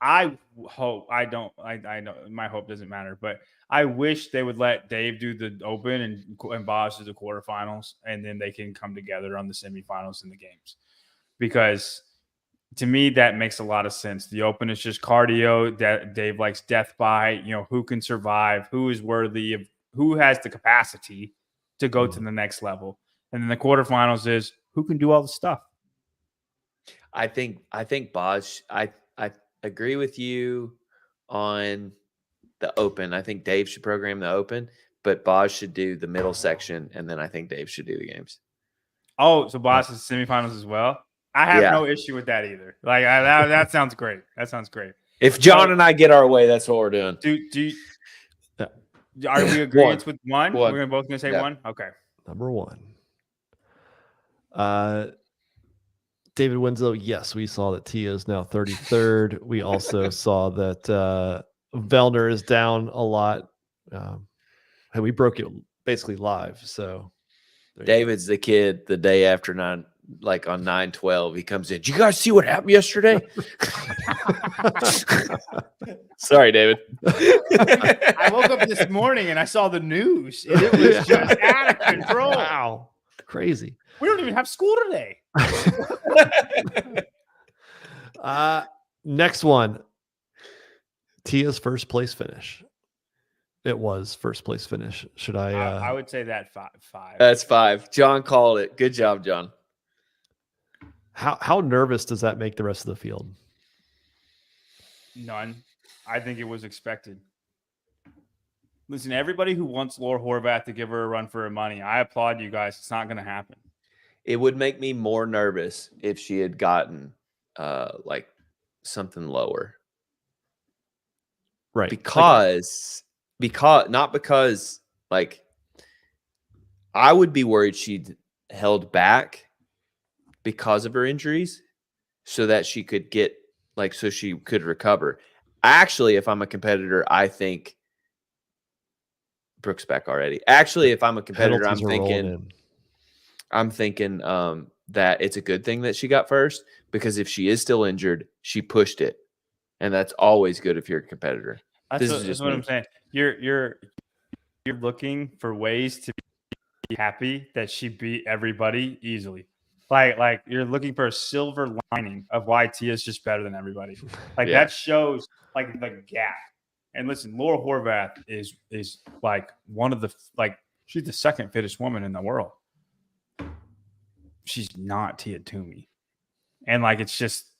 I hope I know my hope doesn't matter, but I wish they would let Dave do the open and Boz do the quarterfinals, and then they can come together on the semifinals and the games. Because to me, that makes a lot of sense. The open is just cardio. That Dave likes death by, who can survive, who is worthy of, who has the capacity to go to the next level. And then the quarterfinals is who can do all the stuff. I think Boz, I agree with you on the open. I think Dave should program the open, but Boz should do the middle section, and then I think Dave should do the games. Oh, so Boz is semifinals as well? I have no issue with that either. Like that sounds great. That sounds great. If John and I get our way, that's what we're doing. Are we agreeing with 1? We're both gonna say 1? Okay. Number 1. David Winslow, yes, we saw that Tia is now 33rd. We also saw that Vellner is down a lot. And we broke it basically live. So David's the kid the day after 9, like on 9/12, he comes in. Did you guys see what happened yesterday? Sorry, David. I woke up this morning and I saw the news, and it was just out of control. Wow, crazy. We don't even have school today. Next one, Tia's first place finish. It was first place finish. Should I? I would say that 5. That's 5. John called it. Good job, John. How nervous does that make the rest of the field? None. I think it was expected. Listen, everybody who wants Laura Horvath to give her a run for her money, I applaud you guys. It's not going to happen. It would make me more nervous if she had gotten like something lower. Right. Because like I would be worried she'd held back because of her injuries so that she could get so she could recover. Actually, if I'm a competitor, I think Brooke's back already. Actually, if I'm a competitor, I'm thinking that it's a good thing that she got first, because if she is still injured, she pushed it. And that's always good if you're a competitor. That's what I'm saying. You're looking for ways to be happy that she beat everybody easily. Like you're looking for a silver lining of why Tia is just better than everybody. That shows like the gap. And listen, Laura Horvath is like one of the she's the second fittest woman in the world. She's not Tia Toomey. And it's just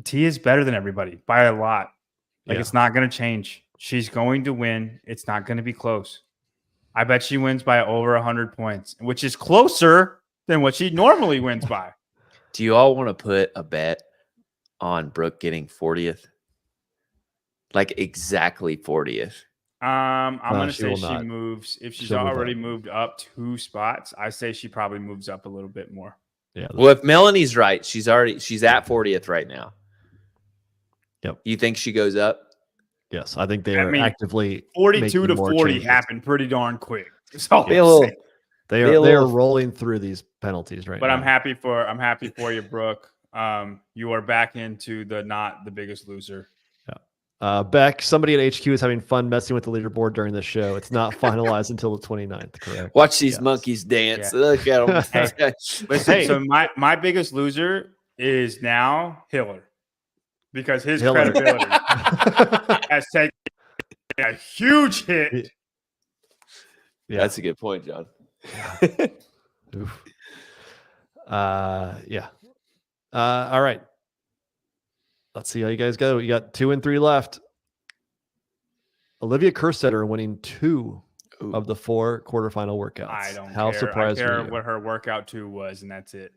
Tia's better than everybody by a lot. It's not going to change. She's going to win. It's not going to be close. I bet she wins by over 100 points, which is closer than what she normally wins by. Do you all want to put a bet on Brooke getting 40th? Like exactly 40th. I'm gonna she say will she not. moves. If she's She'll move already up. moved up 2 spots, I say she probably moves up a little bit more. Yeah. Well, if Melanie's right, she's at 40th right now. Yep. You think she goes up? Yes, I think they I are mean, actively 42 making to more 40 changes. happened pretty darn quick. That's all Be I'm a little, saying. They Be are a they are little- rolling through these penalties right But now. I'm happy for you, Brooke. You are back into the not the biggest loser. Beck, somebody at HQ is having fun messing with the leaderboard during the show. It's not finalized until the 29th, correct? watch these Yes. monkeys dance. Yeah. Look at them. Hey, Listen, Hey. so my biggest loser is now Hiller because his Hiller. credibility has taken a huge hit. Yeah. That's a good point, John. Oof. Yeah. All right. Let's see how you guys go. You got 2 and 3 left. Olivia Kerstetter winning 2 Ooh. of the 4 quarterfinal workouts. I don't How care. surprised I care were you? what her workout 2 was, and that's it.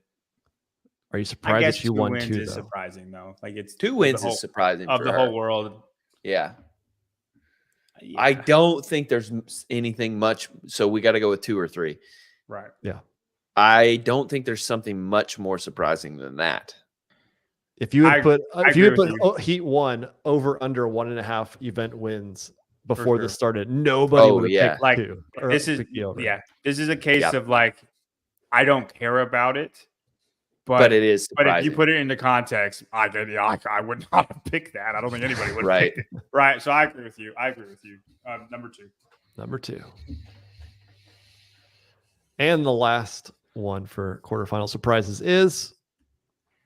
Are you I surprised guess that you 2 won wins 2 is though? surprising though. Like it's 2 of wins the whole, is surprising of for the her. whole world. Yeah. Yeah. I don't think there's anything much. So we got to go with 2 or 3. Right. I don't think there's something much more surprising than that. If you had put I agree with Heat 1 over under 1.5 event wins before sure. this started, nobody Oh, would have yeah. picked Like 2. Or this is picked the over. this is a case Yep. of like I don't care about it, But it is But if surprising. you put it into context, I would not have picked that. I don't think anybody would have Right. picked it. Right. So I agree with you. Number 2. Number 2. And the last one for quarterfinal surprises is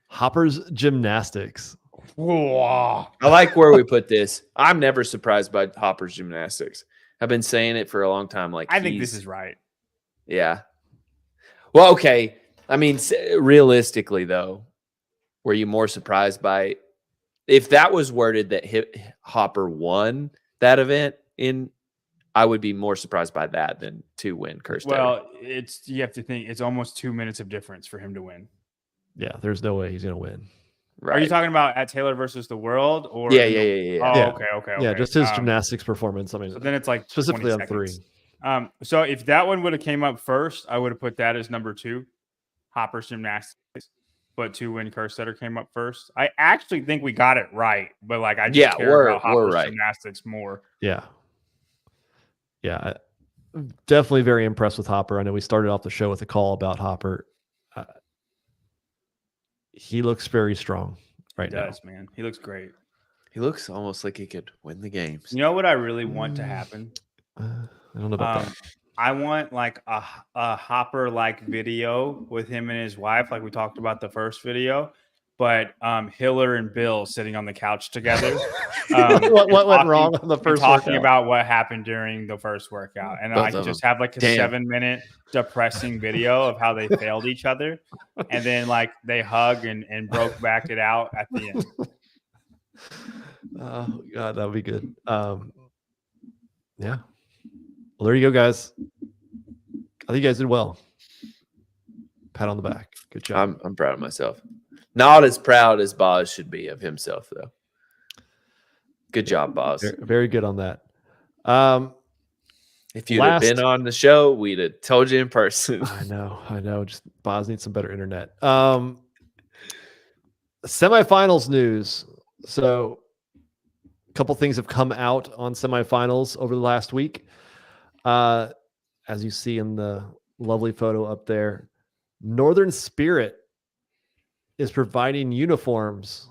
Hopper's Gymnastics. Whoa. I like where we put this. I'm never surprised by Hopper's Gymnastics. I've been saying it for a long time. Like I think this he's- is right. Yeah. Well, okay. I mean, realistically, though, were you more surprised by if that was worded that Hopper won that event? I would be more surprised by that than to win Kirsten. Well, you have to think it's almost 2 minutes of difference for him to win. Yeah, there's no way he's going to win. right. Are you talking about at Taylor versus the world or Yeah. Oh, Yeah. okay. Yeah, just his gymnastics performance. I mean, So then it's like specifically 20 on 3. seconds. So if that one would have came up first, I would have put that as number 2, Hopper's Gymnastics. But 2 when Kerstetter came up first. I actually think we got it right, but like I just care about Hopper's right. Gymnastics more. Yeah. Yeah. I'm definitely very impressed with Hopper. I know we started off the show with a call about Hopper. He looks very strong right He now. does, man. He looks great. He looks almost like he could win the games. You know what I really want to happen? I don't know about that. I want like a Hopper like video with him and his wife, like we talked about the first video, but Hiller and Bill sitting on the couch together. What went wrong on the first talking workout? about what happened during the first workout, and I could just have like a 7-minute depressing video of how they failed each other, and then like they hug and broke back it out at the end. Oh God, that would be good. Yeah. Well, there you go, guys. I think you guys did well. Pat on the back. Good job. I'm proud of myself. Not as proud as Boz should be of himself, though. Good job, Boz. Very good on that. If you'd have been on the show, we'd have told you in person. I know. Just Boz needs some better internet. Semifinals news. So a couple things have come out on semifinals over the last week. As you see in the lovely photo up there, Northern Spirit is providing uniforms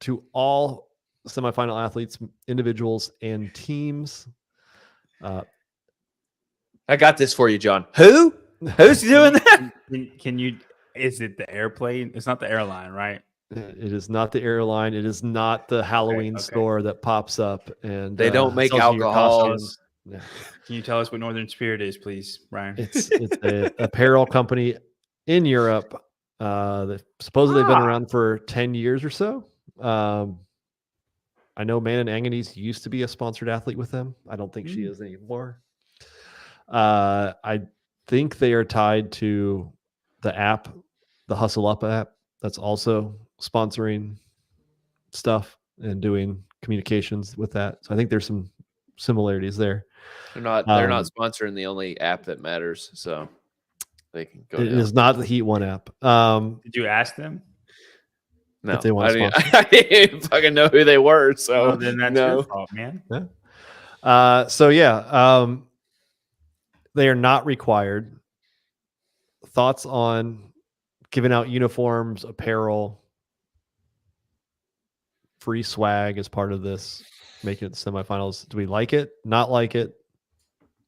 to all semifinal athletes, individuals, and teams. I got this for you, John. Who's doing that? Can you? Is it the airplane? It's not the airline, right? It is not the airline. It is not the Halloween Okay. store that pops up and They don't make sells you your alcohol. costumes. Yeah. Can you tell us what Northern Spirit is, please, Brian? It's an apparel company in Europe. That supposedly been around for 10 years or so. I know Manon Anganese used to be a sponsored athlete with them. I don't think she is anymore. I think they are tied to the app, the Hustle Up app, that's also sponsoring stuff and doing communications with that. So I think there's some similarities there. They're not sponsoring the only app that matters, so they can go. It down. is not the Heat One app. Did you ask them? No, if they want to sponsor. I didn't even fucking know who they were. So Well, then that's no. your fault, man. So yeah, they are not required. Thoughts on giving out uniforms, apparel, free swag as part of this, making it the semifinals? Do we like it? Not like it?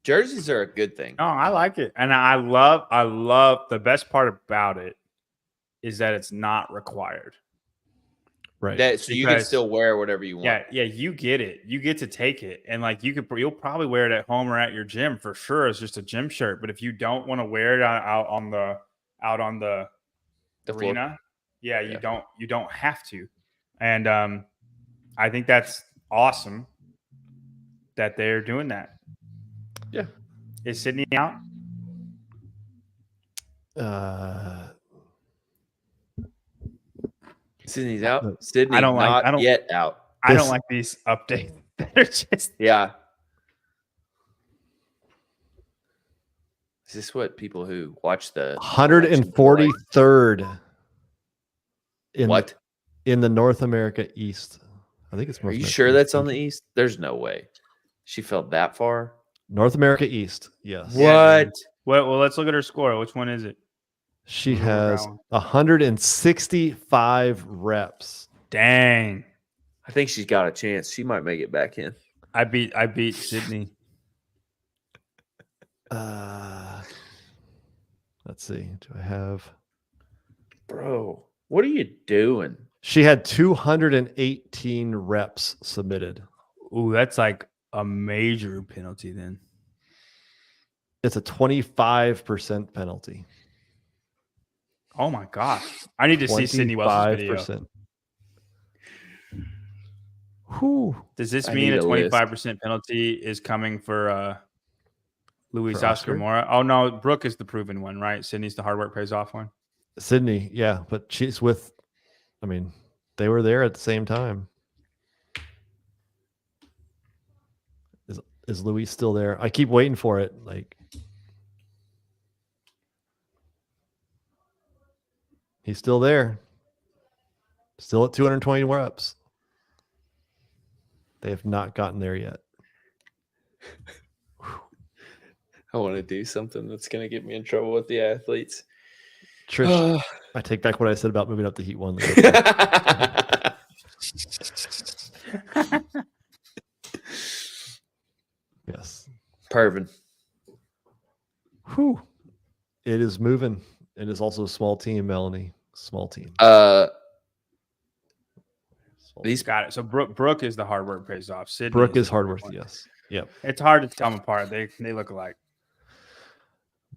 Jerseys are a good thing. No, I like it, and I love the best part about it is that it's not required. Right. So you can still wear whatever you want. Yeah, you get it. You get to take it, and like you'll probably wear it at home or at your gym for sure. It's just a gym shirt, but if you don't want to wear it out on the floor. arena, you don't have to. And I think that's awesome that they're doing that. Yeah. Is Sydney out? Sydney's out. Sydney I don't yet out. I don't like these updates. They're just Yeah. Is this what people who watch the 143rd in the North America East? I think it's. Are you sure that's on the East? There's no way. She fell that far. North America East. Yes. What? Well, let's look at her score. Which one is it? She has 165 reps. Dang. I think she's got a chance. She might make it back in. I beat Sydney. Let's see. Do I have? Bro, what are you doing? She had 218 reps submitted. Ooh, that's like a major penalty then. It's a 25% penalty. Oh my gosh. I need to see Sydney Wells' video. Whew. Does this mean a 25% penalty is coming for Luis Oscar Mora? Oh no, Brooke is the proven one, right? Sydney's the hard work pays off one. Sydney, yeah, but she's with. I mean, they were there at the same time. Is Luis still there? I keep waiting for it. Like, he's still there. Still at 220 reps. They have not gotten there yet. I want to do something that's going to get me in trouble with the athletes. Trish, I take back what I said about moving up to Heat 1. Yes. Pervin. Whew. It is moving. It is also a small team, Melanie. Small team. These got it. So Brooke is the hard work pays off. Sydney Brooke is hard work. Yes. Yep. It's hard to tell them apart. They look alike.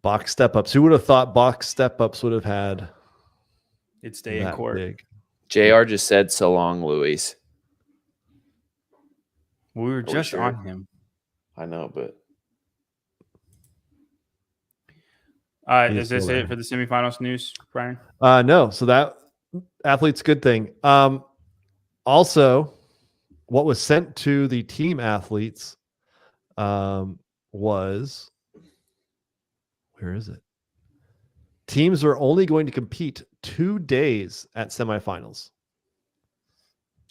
Box step ups. Who would have thought box step ups would have had? It'd stay in court. Big. JR just said so long, Luis. We were just on him. I know, but is this it for the semifinals news, Brian? No. So that athlete's good thing. Also, what was sent to the team athletes was, where is it? Teams are only going to compete 2 days at semifinals.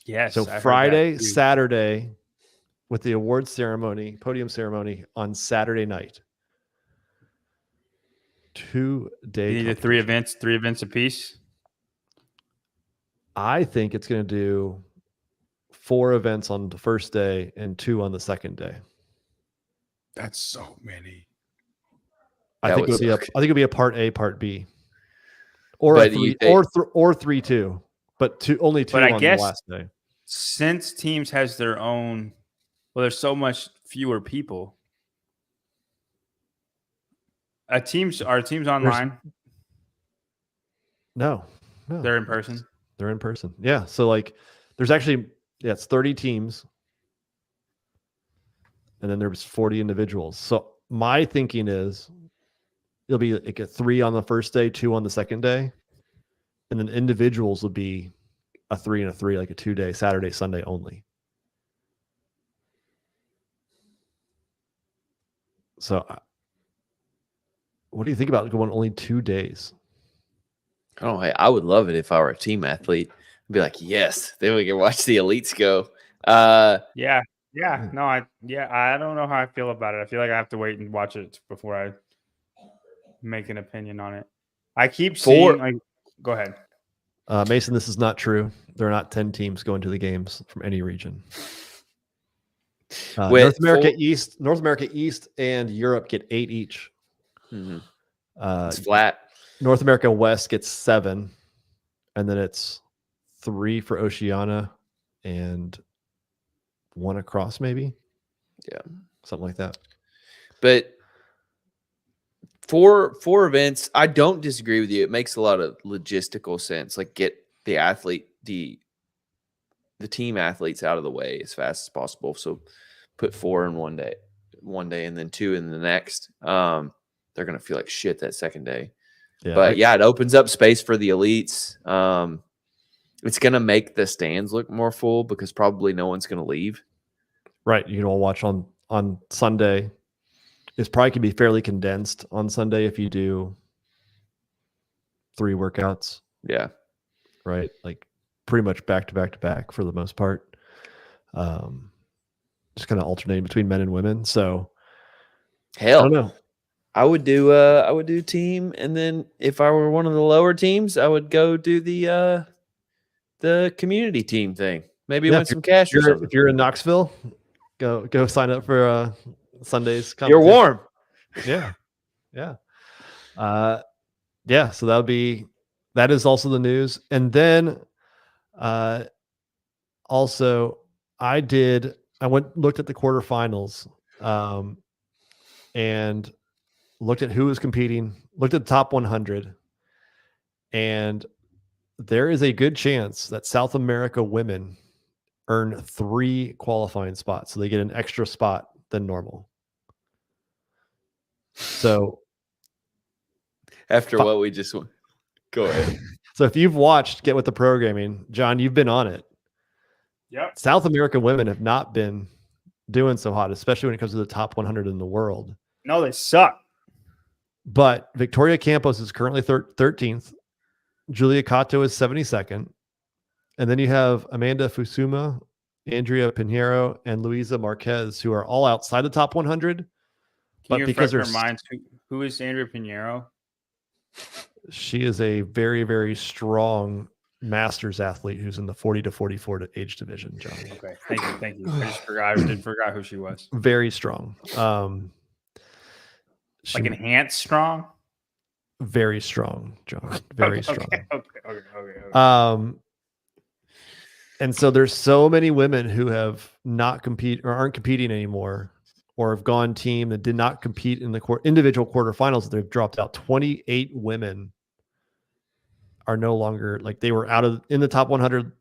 Yes. So Friday, Saturday, with the award ceremony, podium ceremony on Saturday night. 2 days. You need three events apiece. I think it's going to do 4 events on the first day and 2 on the second day. That's so many. I think it'll be a part A, part B, or a 3, or 3-2, but only 2 on the last day. Since teams has their own, well, there's so much fewer people. Are teams online? No, they're in person. They're in person. Yeah. So like, there's actually it's 30 teams, and then there's 40 individuals. So my thinking is, it'll be like a 3 on the first day, 2 on the second day, and then individuals will be a 3 and a 3, like a 2-day, Saturday, Sunday only. So what do you think about going only 2 days? Oh, hey, I would love it if I were a team athlete. I'd be like, yes, then we can watch the elites go. Yeah. No, I don't know how I feel about it. I feel like I have to wait and watch it before I make an opinion on it. I keep seeing like, go ahead. Mason, this is not true. There are not 10 teams going to the games from any region. North America East and Europe get 8 each. It's flat. North America West gets 7, and then it's 3 for Oceania and 1 across, maybe. Yeah, something like that. But for events, I don't disagree with you. It makes a lot of logistical sense. Like get the athlete, the team athletes out of the way as fast as possible. So put 4 in one day, and then 2 in the next. They're gonna feel like shit that second day. Yeah, but it opens up space for the elites. It's gonna make the stands look more full because probably no one's gonna leave. Right. You can all watch on Sunday. It's probably can be fairly condensed on Sunday if you do 3 workouts. Yeah. Right. Like pretty much back to back to back for the most part. Just kind of alternating between men and women. So hell, I don't know. I would do team, and then if I were one of the lower teams, I would go do the community team thing. Maybe win some cash or something. If you're in Knoxville, go sign up for Sunday's competition. You're warm. Yeah. Yeah. So that is also the news. And then also I looked at the quarterfinals and looked at who was competing, looked at the top 100, and there is a good chance that South America women earn 3 qualifying spots. So they get an extra spot than normal. So after what we just go ahead. So if you've watched Get With the Programming, John, you've been on it. Yep. South American women have not been doing so hot, especially when it comes to the top 100 in the world. No, they suck. But Victoria Campos is currently 13th. Julia Cato is 72nd. And then you have Amanda Fusuma, Andrea Pinheiro, and Luisa Marquez, who are all outside the top 100. Can you refresh our minds? Who is Andrea Pinheiro? She is a very, very strong masters athlete who's in the 40 to 44 age division, John. Okay, thank you. I just forgot who she was. Very strong. Like enhanced strong? Very strong, John. Very strong. Okay. And so there's so many women who have not compete or aren't competing anymore, or have gone team that did not compete in the individual quarterfinals. They've dropped out. 28 women are no longer, like, they were in the top 100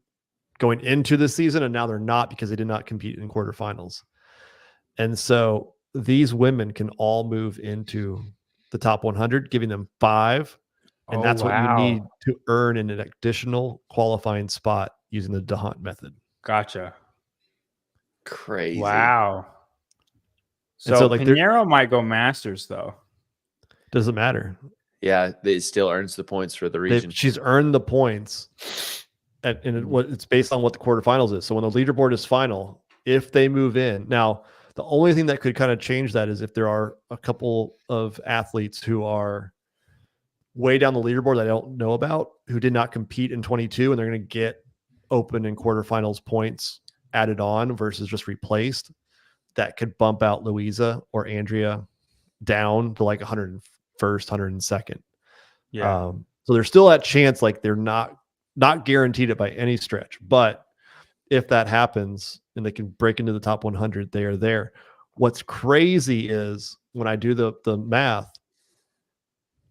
going into the season, and now they're not because they did not compete in quarterfinals. And so these women can all move into the top 100, giving them 5. And that's what you need to earn in an additional qualifying spot using the DeHunt method. Gotcha. Crazy. Wow. So like Pinheiro might go masters though. Doesn't matter. Yeah, it still earns the points for the region. She's earned the points, and it's based on what the quarterfinals is. So when the leaderboard is final, if they move in, now the only thing that could kind of change that is if there are a couple of athletes who are way down the leaderboard that I don't know about, who did not compete in 22, and they're going to get open and quarterfinals points added on versus just replaced. That could bump out Louisa or Andrea down to like 101st, 102nd. Yeah. So there's still that chance, like they're not guaranteed it by any stretch. But if that happens and they can break into the top 100, they are there. What's crazy is when I do the math,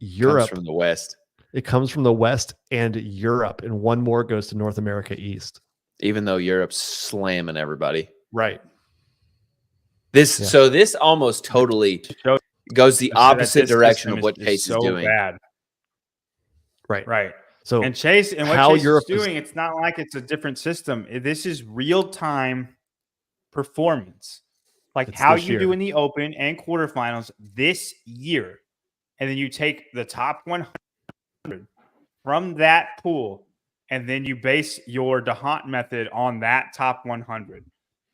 Europe comes from the West. It comes from the West and Europe, and one more goes to North America East. Even though Europe's slamming everybody. Right. So this almost totally goes the opposite direction of what Chase is doing. Bad. Right. So And Chase and what how Chase Europe is is- doing, it's not like it's a different system. This is real time performance, like It's how this you do year. in the Open and quarterfinals this year, and then you take the top 100 from that pool, and then you base your DeHaan method on that top 100.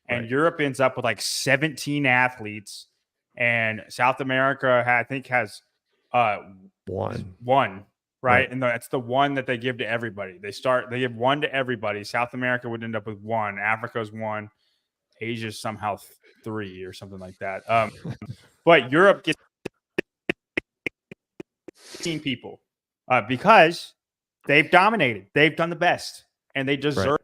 And Right. Europe ends up with like 17 athletes, and South America, I think, has one. right? Right. And that's the one that they give to everybody. They give one to everybody. South America would end up with one. Africa's one. Asia's somehow 3 or something like that. But Europe gets 15 people because they've dominated. They've done the best, and they deserve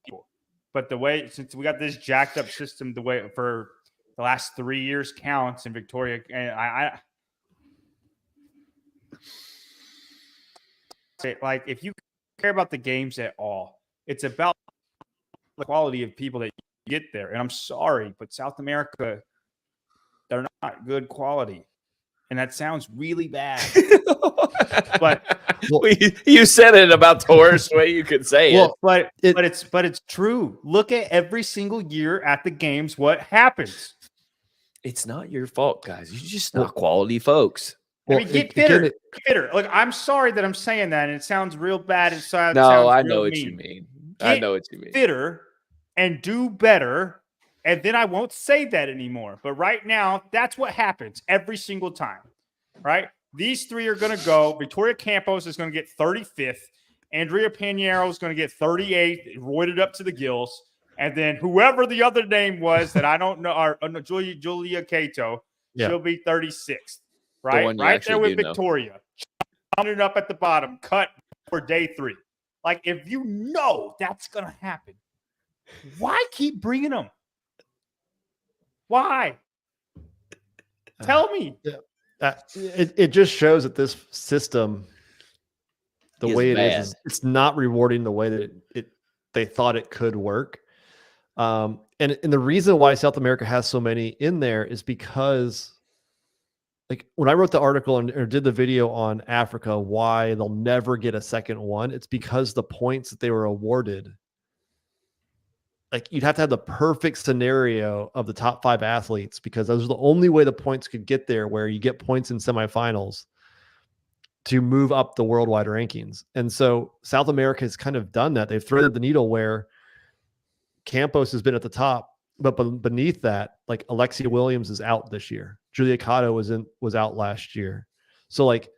people. But the way, since we got this jacked up system, the way for the last 3 years counts, and Victoria, and I like, if you care about the games at all, it's about the quality of people that you get there. And I'm sorry, but South America, they're not good quality. And that sounds really bad. But you said it about the worst way you could say it. but it's true. Look at every single year at the games, what happens. It's not your fault, guys. You're just not quality folks. I mean, get fitter. Get fitter. Look, I'm sorry that I'm saying that, and it sounds real bad. It sounds I know real what mean. you mean. I know what you mean. Fitter and do better, and then I won't say that anymore. But right now, that's what happens every single time, right? These three are going to go. Victoria Campos is going to get 35th. Andrea Pinheiro is going to get 38th, roided up to the gills. And then whoever the other name was that I don't know, Julia Cato, she'll be 36th, right? Right there with Victoria. Counted up at the bottom, cut for day 3. Like, if you know that's going to happen, why keep bringing them? Why? Tell me. It just shows that this system, the way it is, it's not rewarding the way that they thought it could work. And the reason why South America has so many in there is because, like, when I wrote the article or did the video on Africa, why they'll never get a second one, it's because the points that they were awarded, like, you'd have to have the perfect scenario of the top 5 athletes, because those are the only way the points could get there, where you get points in semifinals to move up the worldwide rankings. And so South America has kind of done that. They've threaded the needle where Campos has been at the top, but beneath that, like, Alexia Williams is out this year. Julia Cato was out last year. So, like,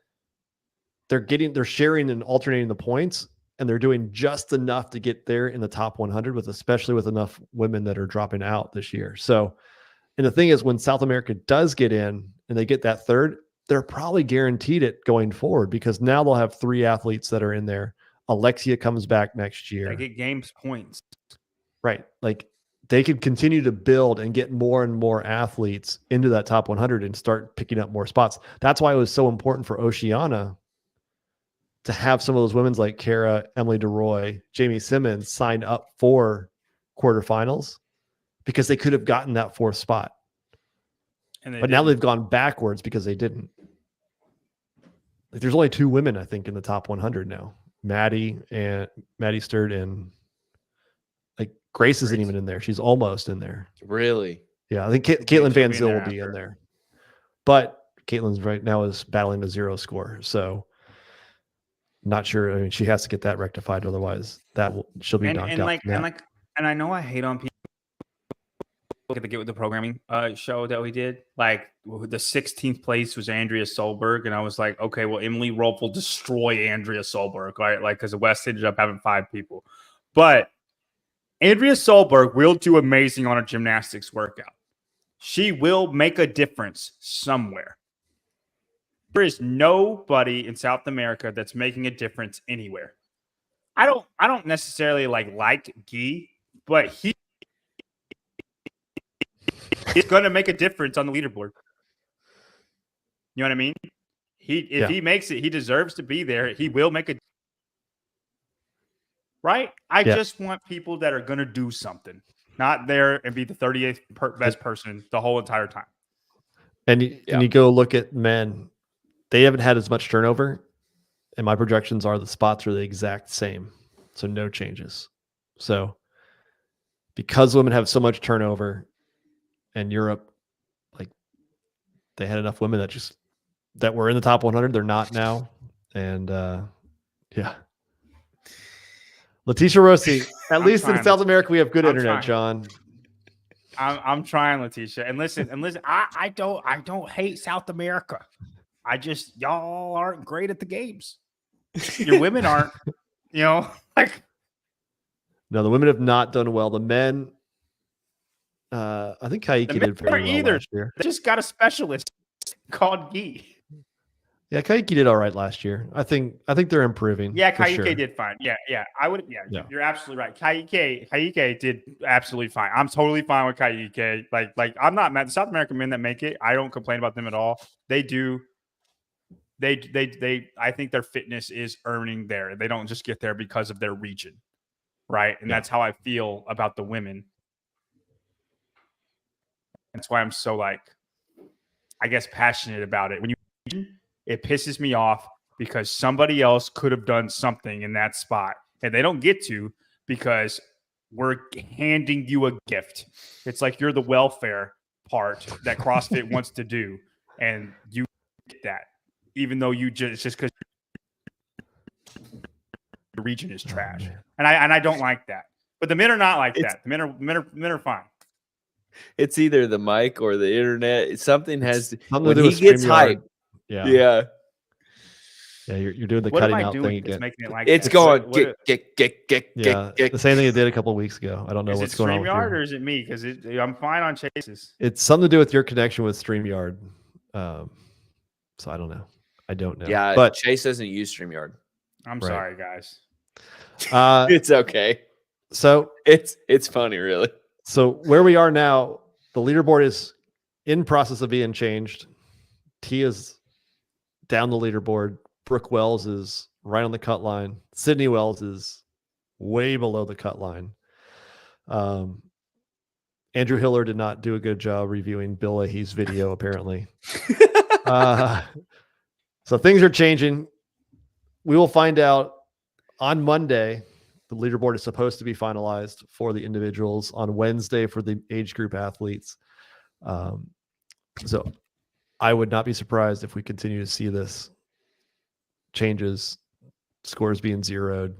they're sharing and alternating the points, and they're doing just enough to get there in the top 100, especially with enough women that are dropping out this year. So, and the thing is, when South America does get in and they get that third, they're probably guaranteed it going forward, because now they'll have 3 athletes that are in there. Alexia comes back next year. They get games points. Right. Like, they could continue to build and get more and more athletes into that top 100 and start picking up more spots. That's why it was so important for Oceania to have some of those women's like Kara, Emily DeRoy, Jamie Simmons sign up for quarterfinals, because they could have gotten that 4th spot. But now they've gone backwards because they didn't. Like, there's only 2 women, I think, in the top 100 now. Maddie Sturt, and, like, Grace isn't even in there. She's almost in there. Really? Yeah, I think Caitlin Van Zyl will be in there. But Caitlin's right now is battling a 0 score. So, not sure. I mean, she has to get that rectified. Otherwise, she'll be knocked out. And I know I hate on people at the Get With the Programming show that we did. Like, the 16th place was Andrea Solberg, and I was like, okay, well, Emily Rolfe will destroy Andrea Solberg, right? Like, because the West ended up having 5 people. But Andrea Solberg will do amazing on a gymnastics workout. She will make a difference somewhere. There is nobody in South America that's making a difference anywhere. I don't necessarily like Guy, but he is going to make a difference on the leaderboard. You know what I mean? If he makes it, he deserves to be there. He will make a right. I just want people that are going to do something, not there and be the 38th best person the whole entire time. And you go look at men. They haven't had as much turnover, and my projections are the spots are the exact same, so no changes. So because women have so much turnover, and Europe, like they had enough women that were in the top 100, they're not now, and yeah. Letitia Rossi, at I'm least in trying, South America, we have good I'm internet, trying. John. I'm trying, Letitia. And listen, I don't hate South America. I just y'all aren't great at the games. Your women aren't, like No, the women have not done well. The men, I think Kaiki the men did very aren't well either. last year. They just got a specialist called Gee. Yeah, Kaiki did all right last year. I think they're improving. Yeah, for Kaike sure. did fine. Yeah. I would. Yeah, Yeah. you're absolutely right. Kaike did absolutely fine. I'm totally fine with Kaike. Like I'm not mad. The South American men that make it, I don't complain about them at all. They do. They. I think their fitness is earning there. They don't just get there because of their region, right? And Yeah. that's how I feel about the women. That's why I'm so I guess passionate about it. When it pisses me off because somebody else could have done something in that spot and they don't get to because we're handing you a gift. It's like you're the welfare part that CrossFit wants to do, and you get that, even though it's just because the region is trash. And I don't like that. But the men are not like that. The men are fine. It's either the mic or the internet. Something has Something when to do he with gets StreamYard. hyped. Yeah. Yeah. Yeah, you're doing the What am cutting I out doing thing that's again. making it like It's that? going What- Yeah, the same thing it did a couple of weeks ago. I don't know is what's it going on with StreamYard your- or is it me? Because I'm fine on chases. It's something to do with your connection with StreamYard. So I don't know. I don't know. Yeah, but Chase doesn't use StreamYard. I'm Right. sorry, guys. It's okay. so It's funny, really. So where we are now, the leaderboard is in process of being changed. Tia's down the leaderboard. Brooke Wells is right on the cut line. Sydney Wells is way below the cut line. Andrew Hiller did not do a good job reviewing Bill Leahy's video, apparently. So things are changing. We will find out on Monday. The leaderboard is supposed to be finalized for the individuals, on Wednesday for the age group athletes. So I would not be surprised if we continue to see this changes, scores being zeroed,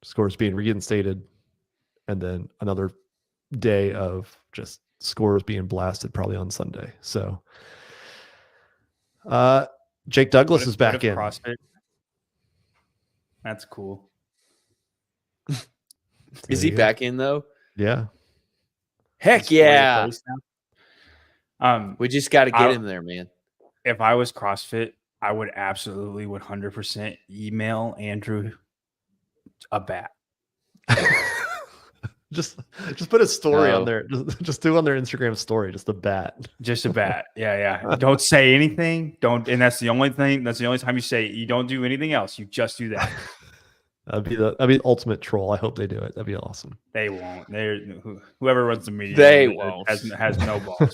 scores being reinstated, and then another day of just scores being blasted probably on Sunday. So Jake Douglas is back in. CrossFit? That's cool. Is he back in though? Yeah. Heck He's fully yeah. replaced now. We just got to get I- him there, man. If I was CrossFit, I would absolutely 100% email Andrew a bat. just put a story No. on there. Just do on their Instagram story, just a bat. Just a bat. Yeah. Don't say anything. Don't. And that's the only thing. That's the only time you say it. You don't do anything else. You just do that. That'd be the ultimate troll. I hope they do it. That'd be awesome. They won't. They're whoever runs the media. They won't. Has no balls.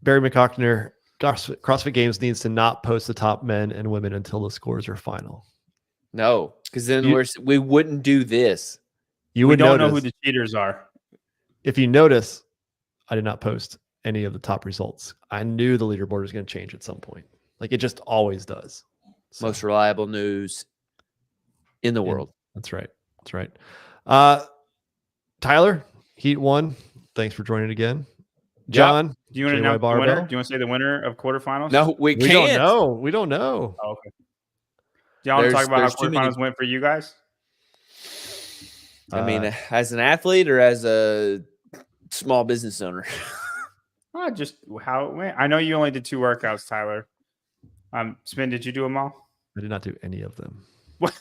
Barry McCockner, CrossFit Games needs to not post the top men and women until the scores are final. No, because then we wouldn't do this. You We would don't know notice, who the cheaters are. if you notice, I did not post any of the top results. I knew the leaderboard was going to change at some point. Like it just always does. So, Most reliable news in the world. That's right. That's right. Tyler, Heat 1. Thanks for joining again. John, Do you want to JY know the Barbell? winner? Do you want to say the winner of quarterfinals? No, we we can't. don't know. We don't know. Oh, okay. Do y'all want to talk about how There's too many- quarterfinals went for you guys? I mean, as an athlete or as a small business owner? Just how it went. I know you only did 2 workouts, Tyler. Spin, did you do them all? I did not do any of them. What?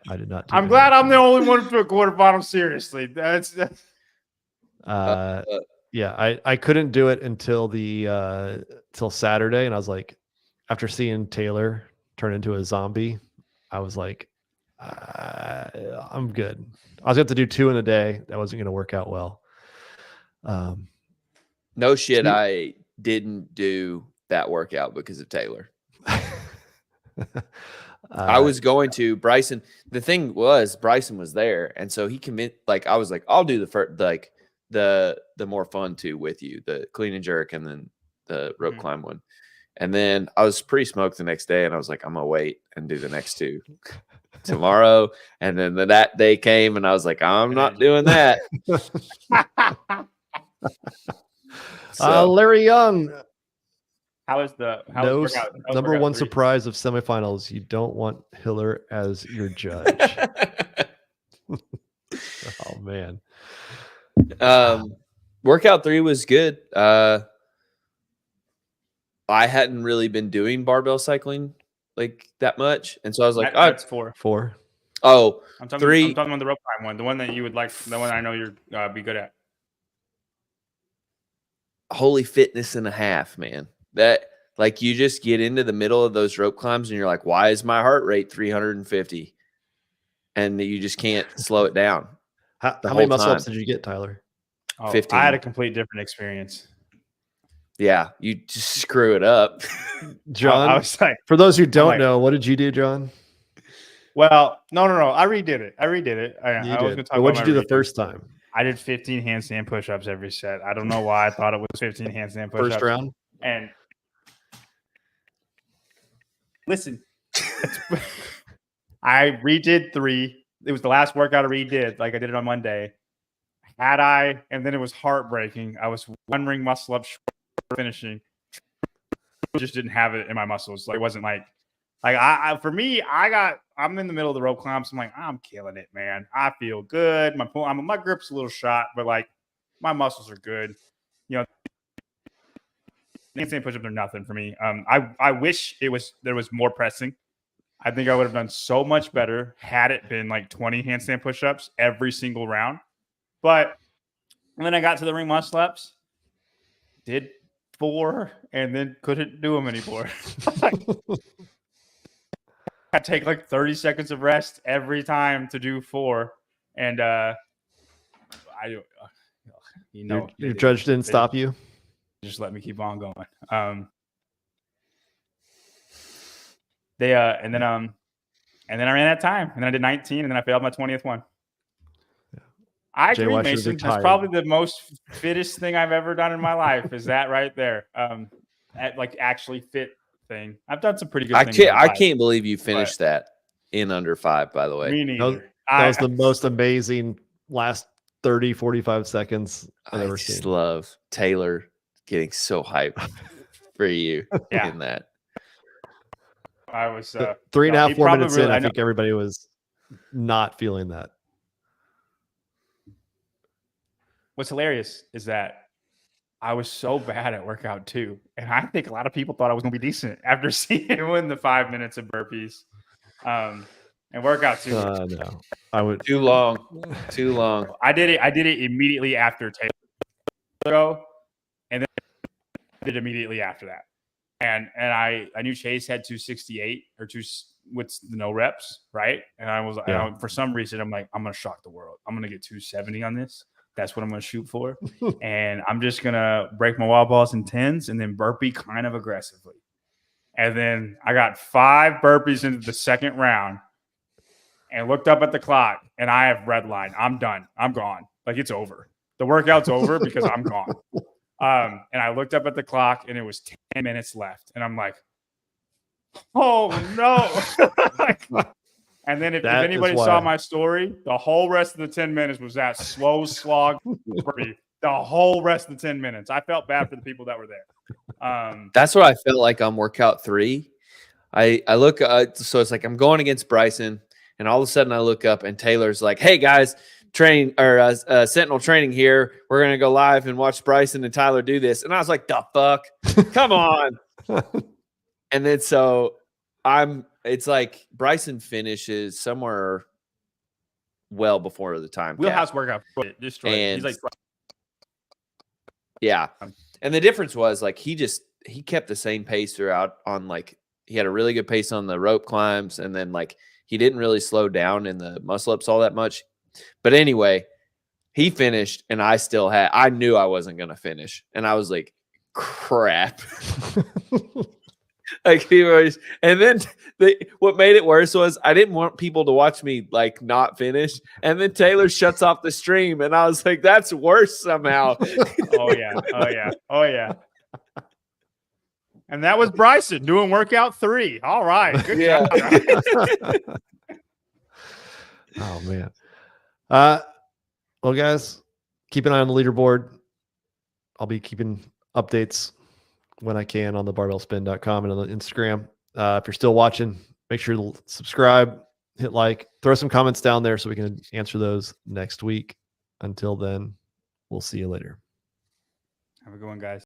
I did not. I'm glad I'm the only one who took quarterfinals seriously. That's Yeah, I couldn't do it until till Saturday, and I was like, after seeing Taylor turn into a zombie, I was like, I'm good. I was going to have to do 2 in a day. That wasn't going to work out well. No shit. I didn't do that workout because of Taylor. I was going to Bryson. The thing was Bryson was there. And so he commit, like, I was like, I'll do the first, like the more fun two with you, the clean and jerk, and then the rope climb one. And then I was pretty smoked the next day, and I was like, I'm gonna wait and do the next two tomorrow. And then that day came, and I was like, I'm not doing that. Larry Young, How was the number one surprise of semifinals? You don't want Hiller as your judge. Oh man. Workout 3 was good. I hadn't really been doing barbell cycling like that much, and so I was like, that's 4. Oh, I'm talking 3. I'm talking about the rope climb one, the one that you would like, the one I know you're be good at. Holy fitness and a half, man. That, like, you just get into the middle of those rope climbs and you're like, why is my heart rate 350? And you just can't slow it down. How many muscle ups did you get, Tyler? 15. I had a complete different experience. Yeah, you just screw it up. John, I was like, for those who don't know, what did you do, John? Well, no. I redid it. I was going to talk What'd you do the redo. first time? I did 15 handstand push-ups every set. I don't know why I thought it was 15 handstand push-ups. First round? And listen, I redid 3. It was the last workout I redid. Like, I did it on Monday. And then it was heartbreaking. I was 1 ring muscle up short finishing. I just didn't have it in my muscles. Like, it wasn't like for me, I'm in the middle of the rope climb. So I'm like, I'm killing it, man. I feel good. My grip's a little shot, but like my muscles are good. You know, handstand push-ups are nothing for me. I wish there was more pressing. I think I would have done so much better had it been like 20 handstand push-ups every single round. But when I got to the ring muscle ups, did 4 and then couldn't do them anymore. I take like 30 seconds of rest every time to do 4, and your judge didn't stop you. Just let me keep on going. And then I ran that time, and then I did 19, and then I failed my 20th one. I agree, Mason. That's probably the most fittest thing I've ever done in my life. Is that right there? At like actually fit thing. I've done some pretty good things. I can't believe you finished that in under 5, by the way. Me neither. That was the most amazing last 30, 45 seconds I've ever seen. I just love Taylor getting so hyped for you in that. I was 3.5, 4 minutes in. I think everybody was not feeling that. What's hilarious is that I was so bad at workout 2, and I think a lot of people thought I was going to be decent after seeing him win the 5 minutes of burpees. And workout 2, no, I would too long. I did it immediately after Taylor, and then I did it immediately after that. And I knew Chase had 268 or 2 with the no reps, right? And I was for some reason I'm like, I'm going to shock the world. I'm going to get 270 on this. That's what I'm going to shoot for. And I'm just going to break my wall balls in 10s and then burpee kind of aggressively. And then I got 5 burpees into the second round and looked up at the clock, and I have red line. I'm done. I'm gone. Like, it's over. The workout's over because I'm gone. And I looked up at the clock, and it was 10 minutes left. And I'm like, oh, no. And then if anybody saw my story, the whole rest of the 10 minutes was that slow slog burpee. The whole rest of the 10 minutes. I felt bad for the people that were there. That's what I felt like on workout 3. I look, so it's like I'm going against Bryson, and all of a sudden I look up, and Taylor's like, hey, guys, training or Sentinel training here. We're going to go live and watch Bryson and Tyler do this. And I was like, the fuck? Come on. And then so it's like Bryson finishes somewhere well before the time. Wheelhouse workout. He's like, yeah. And the difference was like, he kept the same pace throughout on like, he had a really good pace on the rope climbs. And then like, he didn't really slow down in the muscle ups all that much. But anyway, he finished, and I knew I wasn't going to finish. And I was like, crap. Like he was, and then what made it worse was I didn't want people to watch me like not finish, and then Taylor shuts off the stream, and I was like, "That's worse somehow." Oh yeah. And that was Bryson doing workout 3. All right, good Yeah. job. Oh man. Well, guys, keep an eye on the leaderboard. I'll be keeping updates when I can on the barbellspin.com and on the Instagram. If you're still watching, make sure to subscribe, hit like, throw some comments down there so we can answer those next week. Until then, we'll see you later. Have a good one, guys.